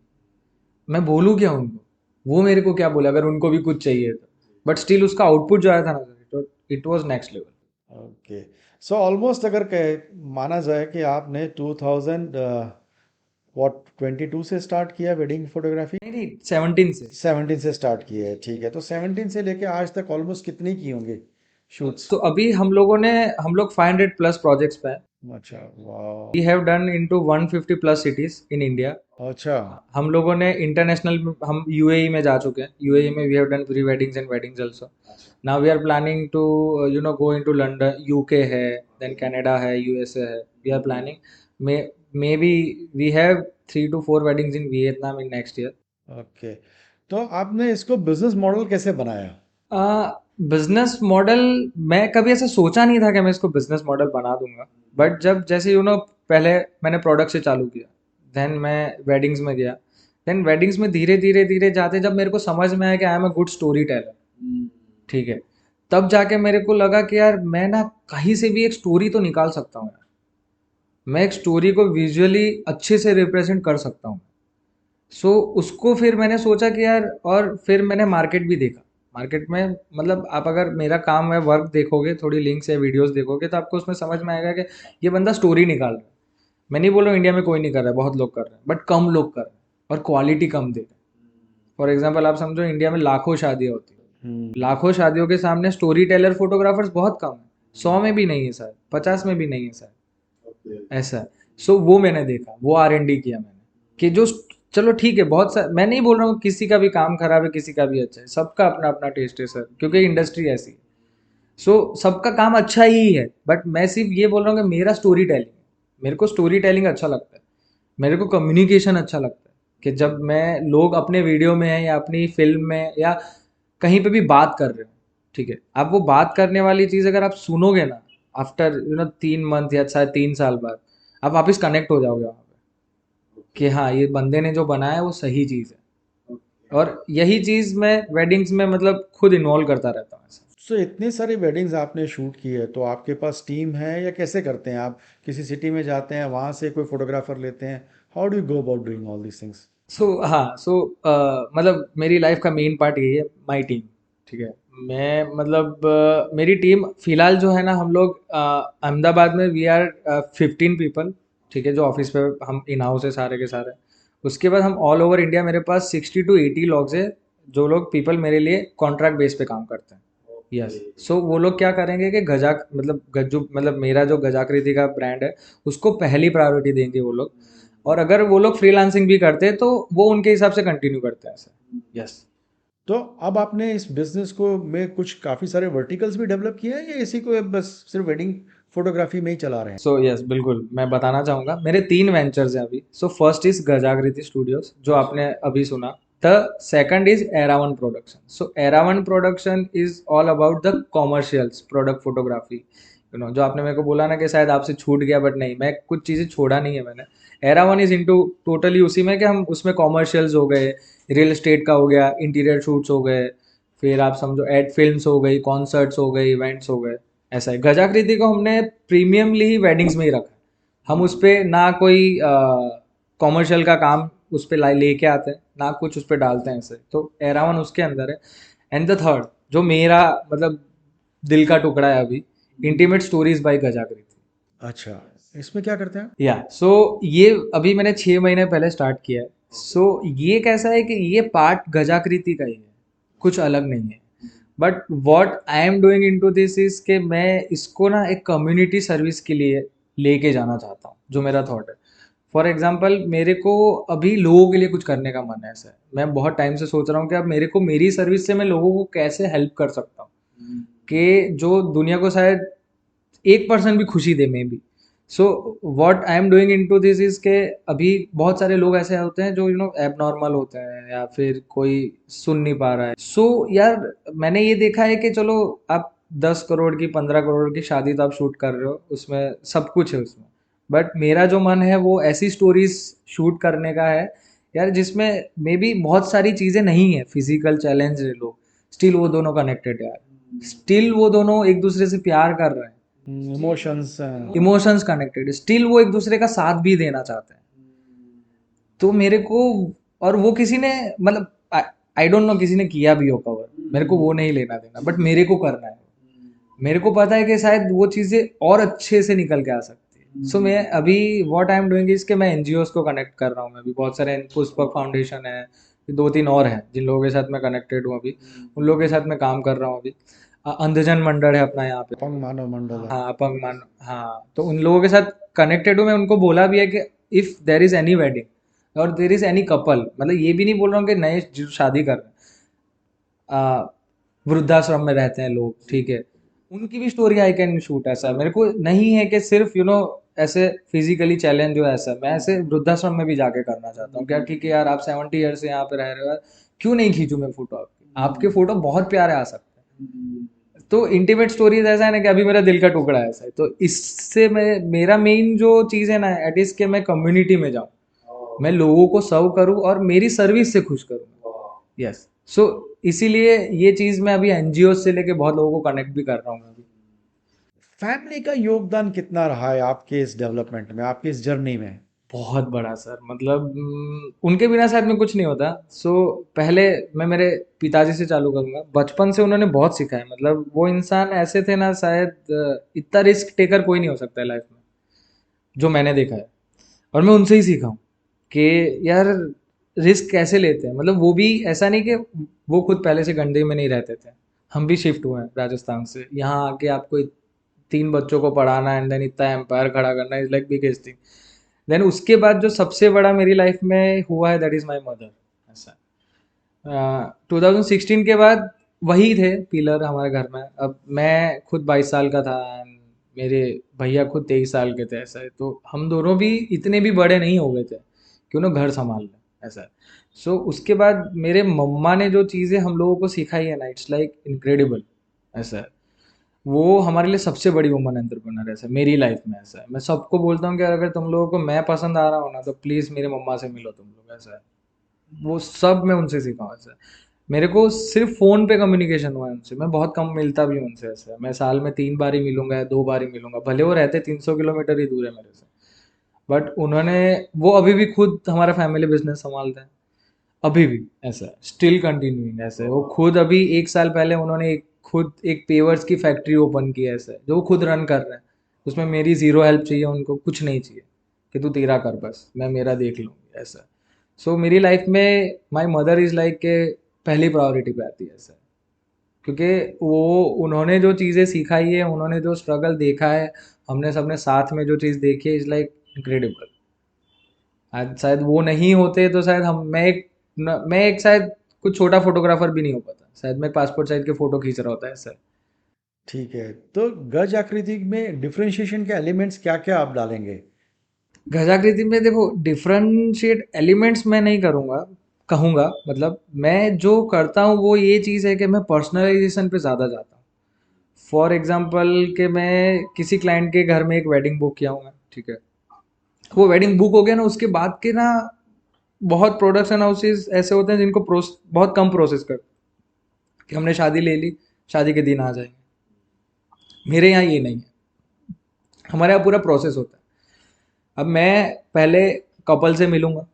मैं बोलूँ क्या उनको, वो मेरे को क्या बोले अगर उनको भी कुछ चाहिए तो। बट स्टिल उसका आउटपुट जो आया था ना, it was next level. Okay. So almost अगर माना जाए कि आपने 2000 व्हाट 22 से स्टार्ट किया वेडिंग फोटोग्राफी। नहीं नहीं, 17 से। 17 से स्टार्ट किया है, ठीक है। तो 17 से लेके आज तक ऑलमोस्ट कितनी की होंगे शूट्स? तो अभी हम लोग 500 प्लस प्रोजेक्ट्स पे हैं। अच्छा, वाह। We have done into 150 plus cities in India. अच्छा। हम लोगों ने इंटरनेशनल, हम यूएई में जा चुके हैं। यूएई में we have done pre weddings and weddings also. Now we are planning to go into London, UK है, देन कनाडा है, यूएसए है। We are planning, may maybe we have 3 to 4 weddings in Vietnam in next year. Okay. तो आपने इसको business model कैसे बनाया? Business model, मैं कभी ऐसा सोचा नहीं था कि मैं इसको बिजनेस मॉडल बना दूंगा। बट जब जैसे पहले मैंने प्रोडक्ट से चालू किया, देन मैं वेडिंग्स में गया। देन वेडिंग्स में धीरे धीरे धीरे जाते जब मेरे को समझ में आया कि I am a good story teller, ठीक है, तब जाके मेरे को लगा कि यार मैं ना कहीं से भी एक स्टोरी तो निकाल सकता हूँ यार। मैं एक स्टोरी को विजुअली अच्छे से रिप्रेजेंट कर सकता हूँ। सो उसको फिर मैंने सोचा कि यार, और फिर मैंने मार्केट भी देखा। मार्केट में मतलब आप अगर मेरा काम है वर्क देखोगे, थोड़ी लिंक्स या वीडियोस देखोगे, तो आपको उसमें समझ में आएगा कि ये बंदा स्टोरी निकाल रहा है। मैं नहीं बोल रहा हूँ इंडिया में कोई नहीं कर रहा है, बहुत लोग कर रहे हैं, बट कम लोग कर रहे हैं और क्वालिटी कम दे रहे हैं। फॉर एग्जाम्पल आप समझो, इंडिया में लाखों शादियाँ होती हैं, हम्म। लाखों शादियों के सामने स्टोरी टेलर फोटोग्राफर्स बहुत कम है। 100 में भी नहीं है शायद, 50 में भी नहीं है शायद, ऐसा है। सो वो मैंने देखा, वो R&D किया मैंने कि जो, चलो ठीक है, मैं नहीं बोल रहा हूँ किसी का भी काम खराब है, किसी का भी अच्छा है, सबका अपना अपना टेस्ट है सर, क्योंकि इंडस्ट्री ऐसी है। सो सबका काम अच्छा ही है, बट मैं सिर्फ ये बोल रहा हूँ कि मेरा स्टोरी टेलिंग, मेरे को स्टोरी टेलिंग अच्छा लगता है। मेरे को कम्युनिकेशन अच्छा लगता है कि जब मैं, लोग अपने वीडियो में है या अपनी फिल्म में या कहीं पे भी बात कर रहे हो, ठीक है, आप वो बात करने वाली चीज़ अगर आप सुनोगे ना, आफ्टर 3 मंथ या शायद 3 साल बाद, आप वापस कनेक्ट हो जाओगे वहाँ पे कि हाँ, ये बंदे ने जो बनाया है वो सही चीज़ है। और यही चीज़ मैं वेडिंग्स में मतलब खुद इन्वॉल्व करता रहता हूँ ऐसा। सो इतनी सारी वेडिंग्स आपने शूट की है, तो आपके पास टीम है या कैसे करते हैं आप? किसी सिटी में जाते हैं, वहाँ से कोई फोटोग्राफर लेते हैं? How do you go about doing all these things? मतलब मेरी लाइफ का मेन पार्ट यही है, माई टीम, ठीक है। मैं मतलब मेरी टीम फिलहाल जो है ना, हम लोग अहमदाबाद में वी आर 15 पीपल, ठीक है, जो ऑफिस पे हम इन हाउस है सारे के सारे। उसके बाद हम ऑल ओवर इंडिया, मेरे पास 60 to 80 लोग है, जो लोग पीपल मेरे लिए कॉन्ट्रैक्ट बेस पे काम करते हैं। यस। सो वो लोग क्या करेंगे कि गजाक मतलब गज्जू मतलब मेरा जो गजाकृति का ब्रांड है, उसको पहली प्रायोरिटी देंगे वो लोग। और अगर वो लोग फ्रीलांसिंग भी करते हैं तो वो उनके हिसाब से कंटिन्यू करते हैं सर। यस। तो अब आपने इस बिजनेस को में कुछ काफ़ी सारे वर्टिकल्स भी डेवलप किए हैं, या इसी को अब बस सिर्फ वेडिंग फोटोग्राफी में ही चला रहे हैं? सो यस, बिल्कुल मैं बताना चाहूँगा, मेरे 3 वेंचर्स हैं अभी। So first is Gajakriti studios, जो आपने अभी सुना। The second is Airavan production. So Airavan production is all about the commercials product photography. जो आपने मेरे को बोला ना कि शायद आपसे छूट गया, बट नहीं, मैं कुछ चीज़ें छोड़ा नहीं है मैंने। एरावन इज इनटू टोटली उसी में कि हम उसमें कॉमर्शियल्स हो गए, रियल एस्टेट का हो गया, इंटीरियर शूट्स हो गए, फिर आप समझो एड फिल्म्स हो गई, कॉन्सर्ट्स हो गए, इवेंट्स हो गए। ऐसा है, गजाकृति को हमने प्रीमियमली ही वेडिंग्स में ही रखा है। हम उस पर ना कोई कॉमर्शियल का काम उस पर लेके आते हैं, ना कुछ उस पर डालते हैं ऐसे। तो एरावन उसके अंदर है। एंड द थर्ड, जो मेरा मतलब दिल का टुकड़ा है अभी, इंटीमेट स्टोरीज बाय गजाकृति। अच्छा, इसमें क्या करते हैं? या सो ये अभी मैंने 6 महीने पहले स्टार्ट किया है। सो ये कैसा है कि ये पार्ट गजाकृति का ही है, कुछ अलग नहीं है। But what I am doing into this is के मैं इसको ना एक कम्युनिटी सर्विस के लिए लेके जाना चाहता हूँ, जो मेरा थॉट है। फॉर एग्जाम्पल, मेरे को अभी लोगों के लिए कुछ करने का मन है ऐसा। मैं बहुत टाइम से सोच रहा हूँ कि अब मेरे को मेरी सर्विस से मैं लोगों को कैसे हेल्प कर सकता हूँ कि जो दुनिया को शायद 1% भी खुशी दे, maybe. So what I am doing into this is के अभी बहुत सारे लोग ऐसे होते हैं जो एब नॉर्मल होते हैं, या फिर कोई सुन नहीं पा रहा है। सो यार, मैंने ये देखा है कि चलो, आप 10 करोड़ की, 15 करोड़ की शादी तो आप शूट कर रहे हो, उसमें सब कुछ है उसमें। बट मेरा जो मन है वो ऐसी स्टोरीज शूट करने का है यार, जिसमें मे बी बहुत सारी चीज़ें नहीं है, फिजिकल चैलेंज है, लोग स्टिल वो दोनों कनेक्टेड है यार, स्टिल वो दोनों एक दूसरे से प्यार कर रहे हैं। इमोशंस। इमोशंस कनेक्टेड, स्टिल वो एक दूसरे का साथ भी देना चाहते हैं। तो मेरे को, और वो किसी ने, मतलब आई डोंट नो किसी ने किया भी हो कवर, मेरे को वो नहीं लेना देना, बट मेरे को करना है। मेरे को पता है कि शायद वो चीज़ें और अच्छे से निकल के आ सकती है। सो मैं अभी what I am doing is कि मैं एनजीओस को कनेक्ट कर रहा हूँ। मैं अभी बहुत सारे, पुष्पक फाउंडेशन है, दो तीन और हैं जिन लोगों के साथ मैं कनेक्टेड हूँ अभी, उन लोगों के साथ मैं काम कर रहा हूँ अभी। अंधजन मंडल है अपना यहाँ पे। अपंग मानव मंडल है। हाँ, अपंग मान, हाँ, तो उन लोगों के साथ कनेक्टेड हूँ मैं। उनको बोला भी है कि if there is any wedding और देर इज़ एनी कपल, मतलब ये भी नहीं बोल रहा हूँ कि नए जो शादी कर रहे हैं, आ, वृद्धाश्रम में रहते हैं लोग, ठीक है, उनकी भी स्टोरी आई कैन शूट। ऐसा मेरे को नहीं है कि सिर्फ ऐसे फिजिकली चैलेंज हो, ऐसा मैं ऐसे वृद्धाश्रम में भी जाके करना चाहता हूँ। क्या ठीक है यार, आप 70 ईयर से यहाँ पे रह रहे हो यार, क्यों नहीं खींचूं मैं फोटो आपकी, आपके फोटो बहुत प्यारे आ सकते हैं। तो इंटीमेट स्टोरीज ऐसा है ना कि अभी मेरा दिल का टुकड़ा है ऐसा है, तो इससे मैं, मेरा मेन जो चीज़ है ना एटलीस्ट कि मैं कम्युनिटी में जाऊँ, मैं लोगों को सर्व करूँ और मेरी सर्विस से खुश करूँ। यस, सो इसीलिए ये चीज़ मैं अभी एनजीओ से लेके बहुत लोगों को कनेक्ट भी कर रहा हूँ मैं अभी। फैमिली का योगदान कितना रहा है आपके इस डेवलपमेंट में, आपकी इस जर्नी में? बहुत बड़ा सर, मतलब उनके बिना शायद में कुछ नहीं होता। सो पहले मैं मेरे पिताजी से चालू करूंगा। बचपन से उन्होंने बहुत सिखाया, मतलब वो इंसान ऐसे थे ना, शायद इतना रिस्क टेकर कोई नहीं हो सकता है लाइफ में, जो मैंने देखा है। और मैं उनसे ही सीखा हूँ कि यार रिस्क कैसे लेते हैं। मतलब वो भी ऐसा नहीं कि वो खुद पहले से गंडे में नहीं रहते थे, हम भी शिफ्ट हुए हैं राजस्थान से यहाँ आके। आपको तीन बच्चों को पढ़ाना एंड देन इतना एम्पायर खड़ा करना is like biggest thing. Then उसके बाद जो सबसे बड़ा मेरी लाइफ में हुआ है दैट इज माई मदर। ऐसा 2016 के बाद वही थे पिलर हमारे घर में। अब मैं खुद 22 साल का था and मेरे भैया खुद 23 साल के थे। ऐसा है, तो हम दोनों भी इतने भी बड़े नहीं हो गए थे कि उन्हें घर संभाल लें। ऐसा है। सो उसके बाद मेरे मम्मा ने जो चीज़ें हम लोगों को सिखाई है ना, इट्स लाइक इनक्रेडिबल। ऐसा है, वो हमारे लिए सबसे बड़ी वुमन एंटरप्रेन्योर है। ऐसा है, मेरी लाइफ में ऐसा है। मैं सबको बोलता हूँ कि अगर तुम लोगों को मैं पसंद आ रहा हूँ ना, तो प्लीज़ मेरे मम्मा से मिलो तुम लोग। ऐसा है, वो सब मैं उनसे सीखा हूँ। ऐसा, मेरे को सिर्फ फ़ोन पे कम्युनिकेशन हुआ है उनसे, मैं बहुत कम मिलता भी हूँ उनसे। ऐसा, मैं साल में 3 बार ही मिलूंगा या 2 बार ही मिलूंगा, भले वो रहते 300 किलोमीटर ही दूर है मेरे से। बट उन्होंने, वो अभी भी खुद हमारा फैमिली बिजनेस संभालते हैं अभी भी। ऐसा स्टिल कंटिन्यूइंग। ऐसे वो खुद अभी 1 साल पहले उन्होंने खुद एक पेवर्स की फैक्ट्री ओपन की है, ऐसा जो वो खुद रन कर रहे हैं। उसमें मेरी ज़ीरो हेल्प चाहिए, उनको कुछ नहीं चाहिए कि तू तेरा कर, बस मैं मेरा देख लूँगी। ऐसा, सो मेरी लाइफ में माई मदर इज़ लाइक के पहली प्रायोरिटी पे आती है। ऐसा, क्योंकि वो, उन्होंने जो चीज़ें सिखाई है, उन्होंने जो स्ट्रगल देखा है, हमने सबने साथ में जो चीज़ देखी है, इज़ लाइक इनक्रेडिबल। आज शायद वो नहीं होते तो शायद मैं एक शायद कुछ छोटा फोटोग्राफर भी नहीं हो पाता। शायद मैं पासपोर्ट साइज के फोटो खींच रहा होता है सर। ठीक है, तो गज आकृति में डिफरेंशिएशन के एलिमेंट्स क्या क्या आप डालेंगे? गजाकृति में देखो, डिफरेंशिएट एलिमेंट्स मैं नहीं करूँगा, कहूँगा, मतलब मैं जो करता हूँ वो ये चीज़ है कि मैं पर्सनलाइजेशन पे ज़्यादा जाता हूँ। फॉर एग्जांपल कि मैं किसी क्लाइंट के घर में एक वेडिंग बुक किया हूँ मैं, ठीक है, वो वेडिंग बुक हो गया ना, उसके बाद के ना बहुत प्रोडक्शन हाउसेज ऐसे होते हैं जिनको बहुत कम प्रोसेस कर, कि हमने शादी ले ली, शादी के दिन आ जाएंगे। मेरे यहाँ ये नहीं है, हमारे यहाँ पूरा प्रोसेस होता है। अब मैं पहले कपल से मिलूंगा,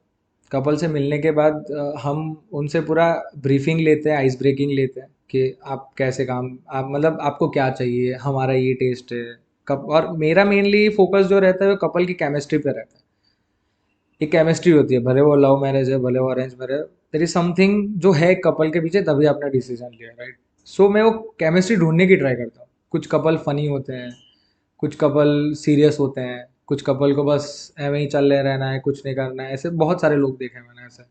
कपल से मिलने के बाद हम उनसे पूरा ब्रीफिंग लेते हैं, आइस ब्रेकिंग लेते हैं कि आप कैसे काम, आप मतलब आपको क्या चाहिए, हमारा ये टेस्ट है। कप और मेरा मेनली फोकस जो रहता है वो कपल की केमिस्ट्री पे रहता है। एक केमिस्ट्री होती है, भले वो लव मैरिज है भले वो अरेंज मैरिज है, देयर इज समथिंग जो है कपल के पीछे, तभी आपने डिसीजन लिया, राइट। सो मैं वो केमिस्ट्री ढूंढने की ट्राई करता हूँ। कुछ कपल फनी होते हैं, कुछ कपल सीरियस होते हैं, कुछ कपल को बस ऐਵੇਂ ही चल रहे रहना है, कुछ नहीं करना है, ऐसे बहुत सारे लोग देखे हैं मैंने ऐसे।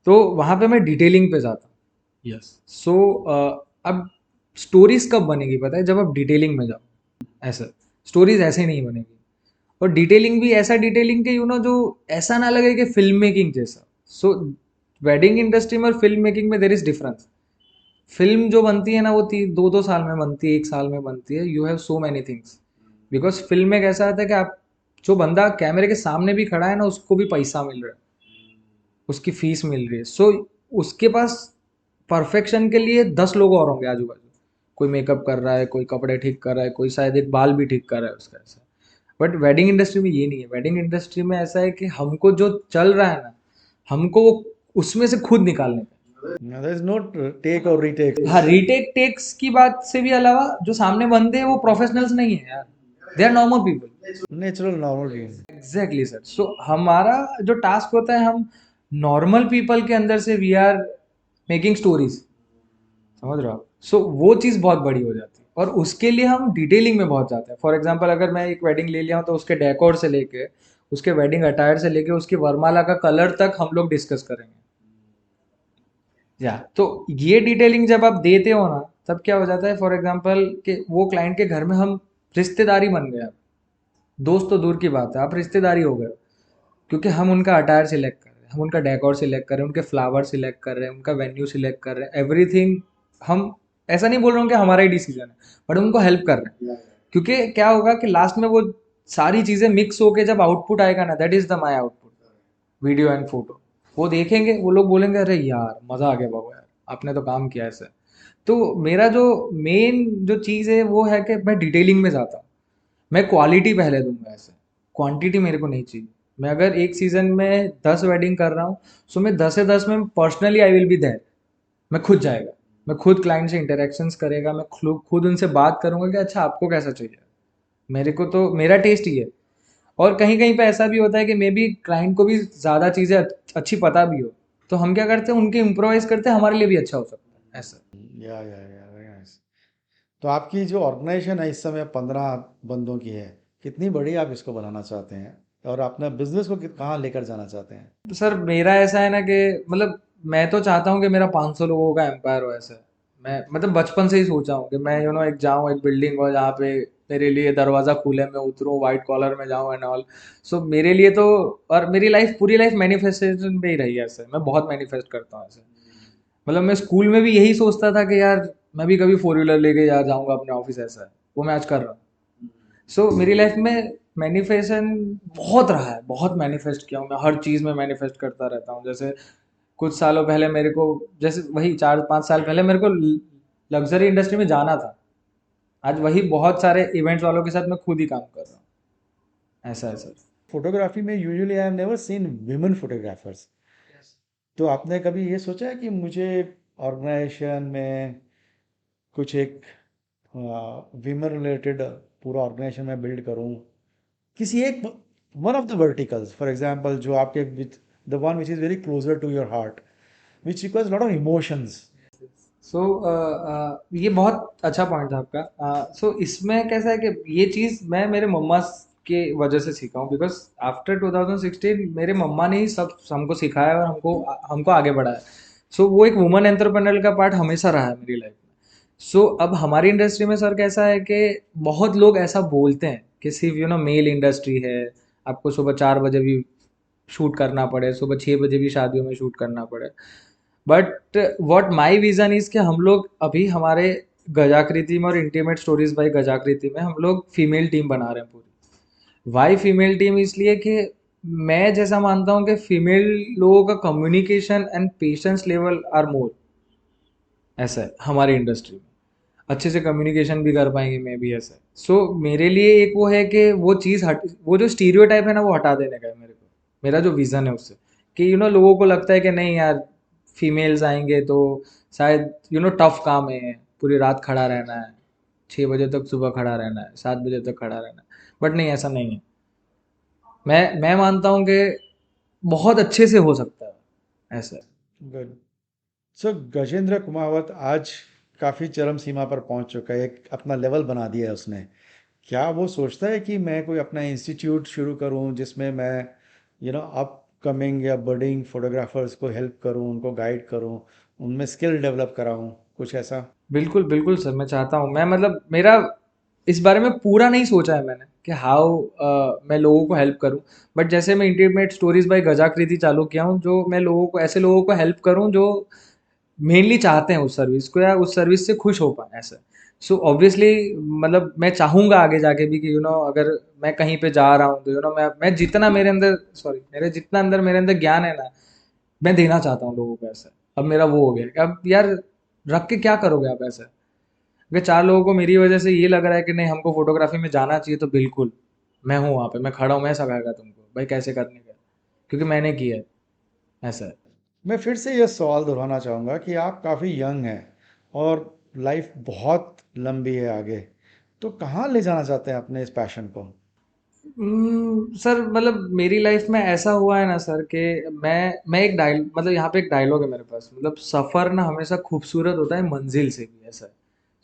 तो वहाँ पे मैं डिटेलिंग पे जाता हूँ। यस, सो अब स्टोरीज कब बनेगी पता है, जब आप डिटेलिंग में जाओ। ऐसा, स्टोरीज ऐसे नहीं बनेगी। और डिटेलिंग भी ऐसा डिटेलिंग के जो ऐसा ना लगे कि फिल्म मेकिंग जैसा। सो वेडिंग इंडस्ट्री में और फिल्म मेकिंग में देर इज डिफरेंस। फिल्म जो बनती है ना वो 2-2 साल में बनती है, 1 साल में बनती है। You have so many things, because film में कैसा आता है कि आप, जो बंदा कैमरे के सामने भी खड़ा है ना, उसको भी पैसा मिल रहा है, उसकी फीस मिल रही है। सो उसके पास परफेक्शन के लिए 10 लोग और होंगे आजू बाजू, कोई मेकअप कर रहा है, कोई कपड़े ठीक कर रहा है, कोई शायद एक बाल भी ठीक कर रहा है उसका, ऐसा। बट वेडिंग इंडस्ट्री में ये नहीं है। वेडिंग इंडस्ट्री में ऐसा है कि हमको जो चल रहा है ना, हमको वो उसमें से खुद निकालने का देयर इज नो टेक और रीटेक। है। हाँ, रीटेक टेक्स की बात से भी अलावा जो सामने बंदे हैं वो प्रोफेशनल्स नहीं है यार, they are normal people. Natural normal game. Exactly sir. So हमारा जो टास्क होता है, हम नॉर्मल पीपल के अंदर से वी आर मेकिंग स्टोरीज, समझ रहे हो? सो वो चीज़ बहुत बड़ी हो जाती है, और उसके लिए हम डिटेलिंग में बहुत जाते हैं। फॉर एग्जांपल, अगर मैं एक वेडिंग ले लिया हूँ तो उसके डेकोर से लेके, उसके वेडिंग अटायर से लेके, उसकी वरमाला का कलर तक हम लोग डिस्कस करेंगे। या तो ये डिटेलिंग जब आप देते हो ना, तब क्या हो जाता है, फॉर एग्जांपल कि वो क्लाइंट के घर में हम रिश्तेदारी बन गए। आप दोस्त तो दूर की बात है, आप रिश्तेदारी हो गए, क्योंकि हम उनका अटायर सिलेक्ट कर रहे हैं, हम उनका डेकोर सिलेक्ट कर रहे हैं, उनके फ्लावर सिलेक्ट कर रहे हैं, उनका वेन्यू सिलेक्ट कर रहे हैं, एवरीथिंग। हम ऐसा नहीं बोल रहे हूँ कि हमारा ही डिसीजन है, बट उनको हेल्प कर रहे हैं। क्योंकि क्या होगा कि लास्ट में वो सारी चीज़ें मिक्स होके जब आउटपुट आएगा ना, that is the my output, video and photo. वो देखेंगे, वो लोग बोलेंगे अरे यार मज़ा आ गया बाबू, यार आपने तो काम किया ऐसे। तो मेरा जो मेन जो चीज़ है वो है कि मैं डिटेलिंग में जाता हूँ। मैं क्वालिटी पहले दूंगा ऐसे, क्वांटिटी मेरे को नहीं चाहिए। मैं अगर एक सीजन में 10 वेडिंग कर रहा हूँ, सो मैं 10 से 10 में personally I will be there. मैं खुद जाएगा, मैं खुद क्लाइंट से इंटरेक्शंस करेगा, मैं खुद उनसे बात करूंगा कि अच्छा आपको कैसा चाहिए। मेरे को तो मेरा टेस्ट ही है। और कहीं कहीं पे ऐसा भी होता है कि मे बी क्लाइंट को भी ज़्यादा चीज़ें अच्छी पता भी हो, तो हम क्या करते हैं, उनके इम्प्रोवाइज करते हैं, हमारे लिए भी अच्छा हो सकता है ऐसा। या वेरी नाइस। तो आपकी जो ऑर्गेनाइजेशन है इस समय 15 बंदों की है, कितनी बड़ी आप इसको बनाना चाहते हैं और अपना बिजनेस को कहाँ लेकर जाना चाहते हैं? तो सर मेरा ऐसा है ना कि मतलब मैं तो चाहता हूँ कि मेरा 500 लोगों का एम्पायर हो ऐसा। मैं मतलब बचपन से ही सोचा हूँ कि मैं एक जाऊँ, एक बिल्डिंग हो जहाँ पे मेरे लिए दरवाज़ा खुले, मैं उतरूँ, वाइट कॉलर में जाऊँ एंड ऑल। सो मेरे लिए तो, और मेरी लाइफ पूरी लाइफ मैनिफेस्टेशन पे ही रही है ऐसे। मैं बहुत मैनिफेस्ट करता हूँ ऐसे। मतलब मैं स्कूल में भी यही सोचता था कि यार मैं भी कभी 4 व्हीलर लेके यार जाऊँगा अपने ऑफिस, ऐसा है। वो मैं आज कर रहा हूँ। सो मेरी लाइफ में मैनिफेस्टेशन बहुत रहा है, बहुत मैनिफेस्ट किया हूँ मैं, हर चीज़ में मैनिफेस्ट करता रहता हूँ। जैसे कुछ सालों पहले मेरे को, जैसे वही 4-5 साल पहले मेरे को लग्जरी इंडस्ट्री में जाना था। आज वही बहुत सारे इवेंट्स वालों के साथ मैं खुद ही काम कर रहा हूँ, ऐसा है सर। फोटोग्राफी में usually I have never seen women photographers. तो आपने कभी ये सोचा है कि मुझे ऑर्गेनाइजेशन में कुछ एक विमेन रिलेटेड पूरा ऑर्गेनाइजेशन में बिल्ड करूं, किसी एक one of the verticals, for example जो आपके with the one which is very closer to your heart, which requires lot of emotions? So ये बहुत अच्छा पॉइंट था आपका। सो इसमें कैसा है कि ये चीज़ मैं मेरे मम्मा के वजह से सीखा हूँ, बिकॉज आफ्टर 2016 मेरे मम्मा ने ही सब हमको सिखाया और हमको हमको आगे बढ़ाया। सो वो एक वुमन एंटरप्रेन्योर का पार्ट हमेशा रहा है मेरी लाइफ में। सो अब हमारी इंडस्ट्री में सर कैसा है कि बहुत लोग ऐसा बोलते हैं कि सिर्फ मेल इंडस्ट्री है, आपको सुबह 4 बजे भी शूट करना पड़े, सुबह 6 बजे भी शादियों में शूट करना पड़े। But what my vision is कि हम लोग अभी हमारे गजाकृति में और इंटीमेट स्टोरीज बाई गजाकृति में हम लोग फीमेल टीम बना रहे हैं पूरी। Why female team? इसलिए कि मैं जैसा मानता हूँ कि फीमेल लोगों का communication and patience level are more, ऐसा है हमारी इंडस्ट्री में। अच्छे से कम्युनिकेशन भी कर पाएंगे, मैं भी ऐसा है। सो मेरे लिए एक वो है कि वो चीज़ हट, वो जो स्टीरियोटाइप है ना, वो हटा देने का है मेरे को। मेरा जो विज़न है उससे, कि लोगों को लगता है कि नहीं यार, फीमेल्स आएंगे तो शायद टफ काम है, पूरी रात खड़ा रहना है, 6 बजे तक सुबह खड़ा रहना है, 7 बजे तक खड़ा रहना है। बट नहीं, ऐसा नहीं है। मैं मानता हूँ कि बहुत अच्छे से हो सकता है ऐसा। गुड। सो गजेंद्र कुमावत आज काफ़ी चरम सीमा पर पहुंच चुका है, एक अपना लेवल बना दिया है उसने। क्या वो सोचता है कि मैं कोई अपना इंस्टीट्यूट शुरू करूं जिसमें मैं अपकमिंग या बडिंग फोटोग्राफर्स को हेल्प करूं, उनको गाइड करूं, उनमें स्किल डेवलप कराऊं, कुछ ऐसा? बिल्कुल बिल्कुल सर, मैं चाहता हूँ। मैं मतलब मेरा इस बारे में पूरा नहीं सोचा है मैंने कि हाउ मैं लोगों को हेल्प करूँ। बट जैसे मैं इंटीमेट स्टोरीज बाय गजाकृति चालू किया हूँ, जो मैं लोगों को हेल्प करूँ जो मेनली चाहते हैं उस सर्विस को, या उस सर्विस से खुश हो पाए ऐसा। सो ऑब्वियसली मतलब मैं चाहूँगा आगे जाके भी कि अगर मैं कहीं पे जा रहा हूँ तो मैं जितना मेरे अंदर, सॉरी, मेरे जितना अंदर मेरे अंदर ज्ञान है ना, मैं देना चाहता हूँ लोगों को ऐसा। अब मेरा वो हो गया कि अब यार रख के क्या करोगे आप ऐसा। अगर 4 लोगों को मेरी वजह से ये लग रहा है कि नहीं हमको फोटोग्राफी में जाना चाहिए, तो बिल्कुल मैं हूँ वहाँ पे, मैं खड़ा हूँ, मैं सिखाएगा तुमको भाई कैसे करने का, क्योंकि मैंने किया है। ऐसा है। मैं फिर से ये सवाल दोहराना चाहूँगा कि आप काफ़ी यंग हैं और लाइफ बहुत लंबी है आगे, तो कहाँ ले जाना चाहते हैं अपने इस पैशन को? सर मतलब मेरी लाइफ में ऐसा हुआ है ना सर कि मैं एक मतलब यहाँ पे एक डायलॉग है मेरे पास, मतलब सफ़र ना हमेशा खूबसूरत होता है मंजिल से भी, ऐसा है।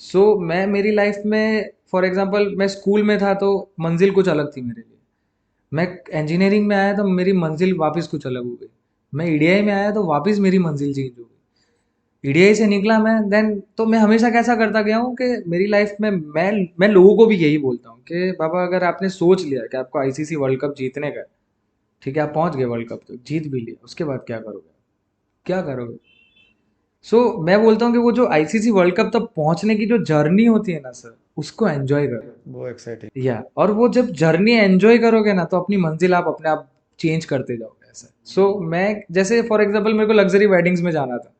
सो मैं मेरी लाइफ में फॉर एग्जांपल मैं स्कूल में था तो मंजिल कुछ अलग थी मेरे लिए। मैं इंजीनियरिंग में आया तो मेरी मंजिल वापस कुछ अलग हो गई। मैं ईडीआई में आया तो वापस मेरी मंजिल चेंज हो गई। ईडीआई से निकला मैं, देन तो मैं हमेशा कैसा करता गया हूँ कि मेरी लाइफ में मैं लोगों को भी यही बोलता हूँ कि बाबा अगर आपने सोच लिया कि आपको आईसीसी वर्ल्ड कप जीतने का है, ठीक है, आप पहुंच गए वर्ल्ड कप तक, जीत भी लिया, उसके बाद क्या करोगे? क्या करोगे? मैं बोलता हूँ कि वो जो आईसीसी वर्ल्ड कप तक पहुंचने की जो जर्नी होती है ना सर, उसको एंजॉय करो। वो एक्साइटिंग। या और वो जब जर्नी एंजॉय करोगे ना, तो अपनी मंजिल आप अपने आप चेंज करते जाओगे, ऐसा। मैं जैसे फॉर एग्जांपल मेरे को लग्जरी वेडिंग्स में जाना था,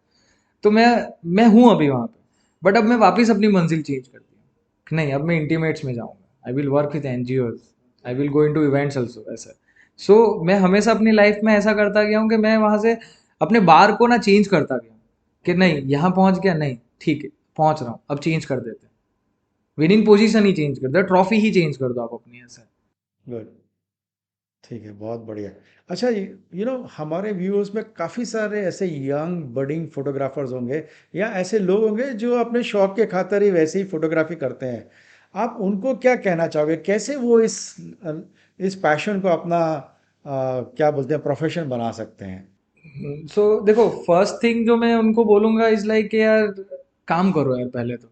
तो मैं हूँ अभी वहाँ पे, बट अब मैं वापस अपनी मंजिल चेंज कर दी हूँ कि नहीं अब मैं इंटीमेट्स में जाऊँगा, I will work with NGOs, I will go into events also, ऐसा। मैं हमेशा अपनी लाइफ में ऐसा करता गया हूँ कि मैं वहाँ से अपने बार को ना चेंज करता गया हूँ कि नहीं यहाँ पहुँच गया, नहीं ठीक है पहुँच रहा हूँ, अब चेंज कर देते हैं, विनिंग पोजीशन ही चेंज कर दो, ट्रॉफी ही चेंज कर दो आप अपनी, ऐसा। गुड। ठीक है, बहुत बढ़िया। अच्छा, हमारे व्यूअर्स में काफ़ी सारे ऐसे यंग बडिंग फोटोग्राफर्स होंगे या ऐसे लोग होंगे जो अपने शौक के खातिर ही वैसे ही फोटोग्राफी करते हैं। आप उनको क्या कहना चाहोगे, कैसे वो इस पैशन को अपना क्या बोलते हैं, प्रोफेशन बना सकते हैं? देखो फर्स्ट थिंग जो मैं उनको बोलूंगा इज लाइक यार, काम करो यार पहले तो,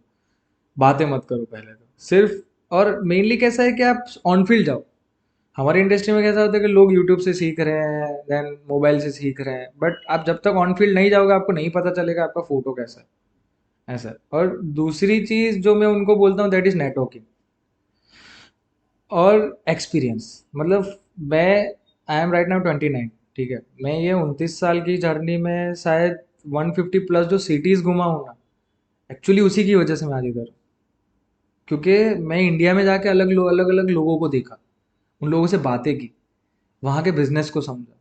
बातें मत करो पहले तो सिर्फ। और मेनली कैसा है कि आप ऑन फील्ड जाओ। हमारी इंडस्ट्री में कैसा होता है कि लोग यूट्यूब से सीख रहे हैं, देन मोबाइल से सीख रहे हैं, बट आप जब तक ऑन फील्ड नहीं जाओगे आपको नहीं पता चलेगा आपका फोटो कैसा है, ऐसा है। और दूसरी चीज जो मैं उनको बोलता हूँ दैट इज नेटवर्किंग और एक्सपीरियंस। मतलब मैं आई एम राइट नाउ 29, ठीक है, मैं ये 29 साल की जर्नी में शायद 150 प्लस जो सिटीज घुमा हूँ ना, एक्चुअली उसी की वजह से मैं आज इधर हूँ। क्योंकि मैं इंडिया में जाके अलग अलग लोगों को देखा, उन लोगों से बातें की, वहाँ के बिजनेस को समझा,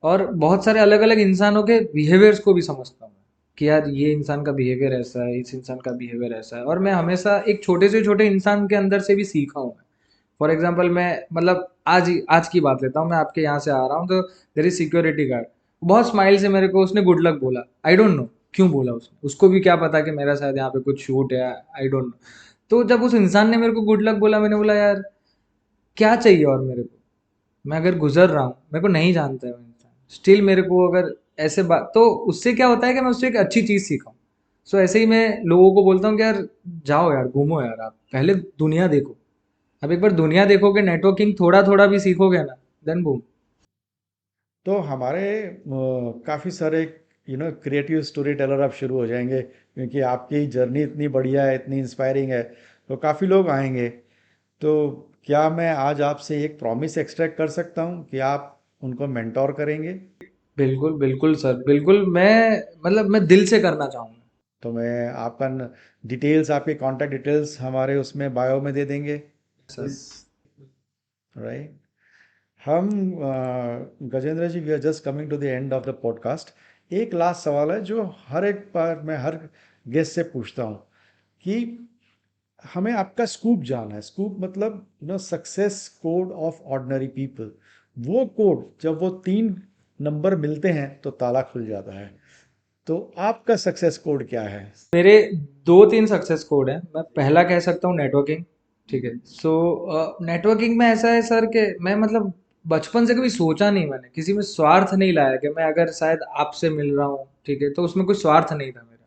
और बहुत सारे अलग अलग इंसानों के बिहेवियर्स को भी समझता हूँ मैं, कि यार ये इंसान का बिहेवियर ऐसा है, इस इंसान का बिहेवियर ऐसा है, और मैं हमेशा एक छोटे से छोटे इंसान के अंदर से भी सीखा हूँ। फॉर एग्जाम्पल मैं मतलब आज की बात लेता हूँ, मैं आपके यहाँ से आ रहा हूँ तो देर इज सिक्योरिटी गार्ड, बहुत स्माइल से मेरे को उसने गुड लक बोला, आई डोंट नो क्यों बोला उसने, उसको भी क्या पता कि मेरा शायद यहाँ पे कुछ शूट है, आई डोंट नो। तो जब उस इंसान ने मेरे को गुड लक बोला, मैंने बोला यार क्या चाहिए और मेरे को, मैं अगर गुजर रहा हूँ, मेरे को नहीं जानता है वो इंसान, स्टिल मेरे को अगर ऐसे बात, तो उससे क्या होता है कि मैं उससे एक अच्छी चीज़ सीखा हूँ। ऐसे ही मैं लोगों को बोलता हूँ कि यार जाओ यार घूमो यार, आप पहले दुनिया देखो। अब एक बार दुनिया देखोगे, नेटवर्किंग थोड़ा थोड़ा भी सीखोगे ना, देन बूम। तो हमारे काफ़ी सारे क्रिएटिव स्टोरी टेलर अब शुरू हो जाएंगे, क्योंकि आपकी जर्नी इतनी बढ़िया है, इतनी इंस्पायरिंग है, तो काफ़ी लोग आएंगे। तो क्या मैं आज आपसे एक प्रॉमिस एक्सट्रैक्ट कर सकता हूँ कि आप उनको मेंटोर करेंगे? बिल्कुल बिल्कुल सर, बिल्कुल, मैं मतलब मैं दिल से करना चाहूँगा। तो मैं आपका डिटेल्स, आपके कांटेक्ट डिटेल्स हमारे उसमें बायो में दे देंगे। सर। राइट। हम Gajendra ji, we are just coming to the end of the podcast. एक लास्ट सवाल है जो हर एक बार मैं हर गेस्ट से पूछता हूँ कि हमें आपका स्कूप जानना है। स्कूप मतलब success code of ordinary people. वो कोड जब वो 3 नंबर मिलते हैं तो ताला खुल जाता है। तो आपका सक्सेस कोड क्या है? मेरे 2-3 सक्सेस कोड हैं। मैं पहला कह सकता हूँ नेटवर्किंग, ठीक है। नेटवर्किंग में ऐसा है सर कि मैं मतलब बचपन से कभी सोचा नहीं, मैंने किसी में स्वार्थ नहीं लाया कि मैं अगर शायद आपसे मिल रहा हूँ, ठीक है, तो उसमें कोई स्वार्थ नहीं था मेरा।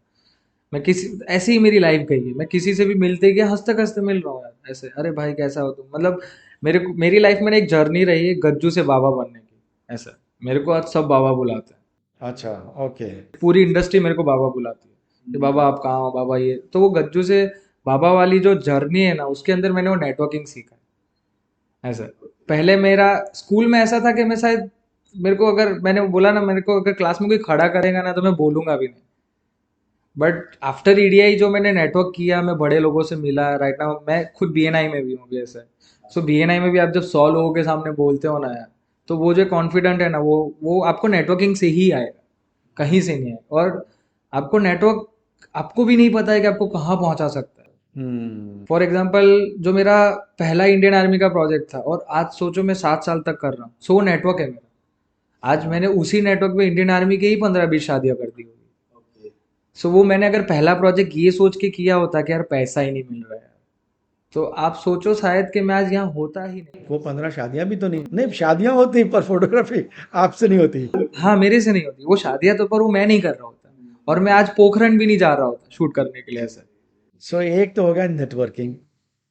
मैं किसी ऐसे ही मेरी लाइफ गई है, मैं किसी से भी मिलते गया हंसते हंसते मिल रहा हूँ यार, ऐसे अरे भाई कैसा हो तुम, मतलब मेरी लाइफ में ना एक जर्नी रही है गज्जू से बाबा बनने की, ऐसा। मेरे को आज सब बाबा बुलाते हैं, अच्छा। ओके। पूरी इंडस्ट्री मेरे को बाबा बुलाती है कि बाबा आप कहाँ हो बाबा, ये तो वो गज्जू से बाबा वाली जो जर्नी है ना, उसके अंदर मैंने वो नेटवर्किंग सीखा है, ऐसा। पहले मेरा स्कूल में ऐसा था कि मैं शायद, मेरे को अगर मैंने बोला ना, मेरे को अगर क्लास में कोई खड़ा करेगा ना तो मैं बोलूंगा भी नहीं, बट आफ्टर ईडीआई जो मैंने नेटवर्क किया, मैं बड़े लोगों से मिला, राइट नाउ मैं खुद बीएनआई में भी हूँ अभी ऐसा। सो बीएनआई में भी आप जब 100 लोगों के सामने बोलते हो ना यार, तो वो जो कॉन्फिडेंट है ना, वो आपको नेटवर्किंग से ही आएगा, कहीं से नहीं है। और आपको नेटवर्क, आपको भी नहीं पता है कि आपको कहाँ पहुंचा सकता है। हम्म। फॉर एग्जाम्पल, जो मेरा पहला इंडियन आर्मी का प्रोजेक्ट था, और आज सोचो मैं 7 साल तक कर रहा हूँ, सो वो नेटवर्क है मेरा। आज मैंने उसी नेटवर्क पे इंडियन आर्मी के ही 15-20 शादियां कर दी होगी। सो वो मैंने अगर पहला प्रोजेक्ट ये सोच के किया होता कि यार पैसा ही नहीं मिल रहा है, तो आप सोचो शायद कि मैं आज यहाँ होता ही नहीं। वो 15 शादियां भी तो नहीं, नहीं शादियां होती पर फोटोग्राफी आपसे नहीं होती। हाँ, मेरे से नहीं होती वो शादियां, तो पर वो मैं नहीं कर रहा होता, और मैं आज पोखरण भी नहीं जा रहा होता शूट करने के लिए ऐसा। सो एक तो हो गया नेटवर्किंग,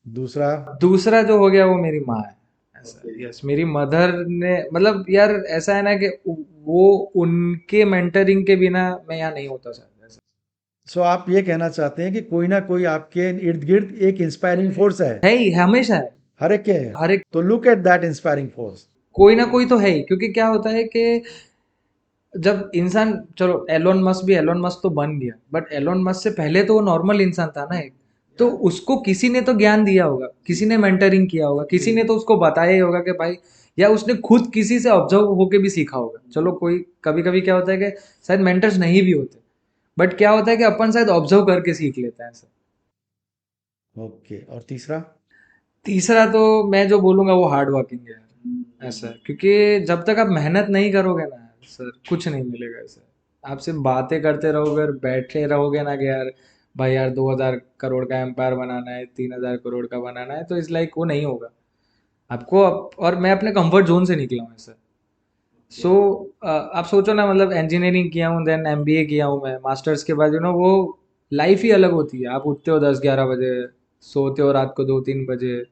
दूसरा। दूसरा जो हो गया वो मेरी माँ है ऐसा। यस, मेरी मदर ने, मतलब यार ऐसा है ना कि वो, उनके मेंटरिंग के बिना मैं यहाँ नहीं होता शायद ऐसा। सो आप ये कहना चाहते हैं कि कोई ना कोई आपके इर्द गिर्द एक इंस्पायरिंग फोर्स है, है ही, हमेशा है। हर एक के। हर एक, तो look at that inspiring force. कोई ना कोई तो है ही, क्योंकि क्या होता है कि जब इंसान, चलो एलोन मस्क भी, एलोन मस्क तो बन गया, बट एलोन मस्क से पहले तो वो नॉर्मल इंसान था ना एक। तो उसको किसी ने तो ज्ञान दिया होगा, किसी ने मेंटरिंग किया होगा, किसी ने तो उसको बताया ही होगा कि भाई, या उसने खुद किसी से ऑब्जर्व होके भी सीखा होगा। चलो कोई, कभी कभी क्या होता है कि शायद मेंटर्स नहीं भी होते, बट क्या होता है कि अपन शायद ऑब्जर्व करके सीख लेते हैं ऐसा। ओके, और तीसरा? तीसरा तो मैं जो बोलूंगा वो हार्ड वर्किंग है ऐसा, क्योंकि जब तक आप मेहनत नहीं करोगे ना सर, कुछ नहीं मिलेगा ऐसा। आप सिर्फ बातें करते रहोगे और बैठे रहोगे ना कि यार भाई यार 2000 करोड़ का एम्पायर बनाना है, 3000 करोड़ का बनाना है, तो इस लाइक वो नहीं होगा आपको। और मैं अपने कंफर्ट जोन से निकला हूँ ऐसा। सो आप सोचो ना, मतलब इंजीनियरिंग किया हूँ, देन एमबीए किया हूँ मैं, मास्टर्स के बाद वो लाइफ ही अलग होती है। आप उठते हो 10-11 बजे, सोते हो रात को 2-3 बजे,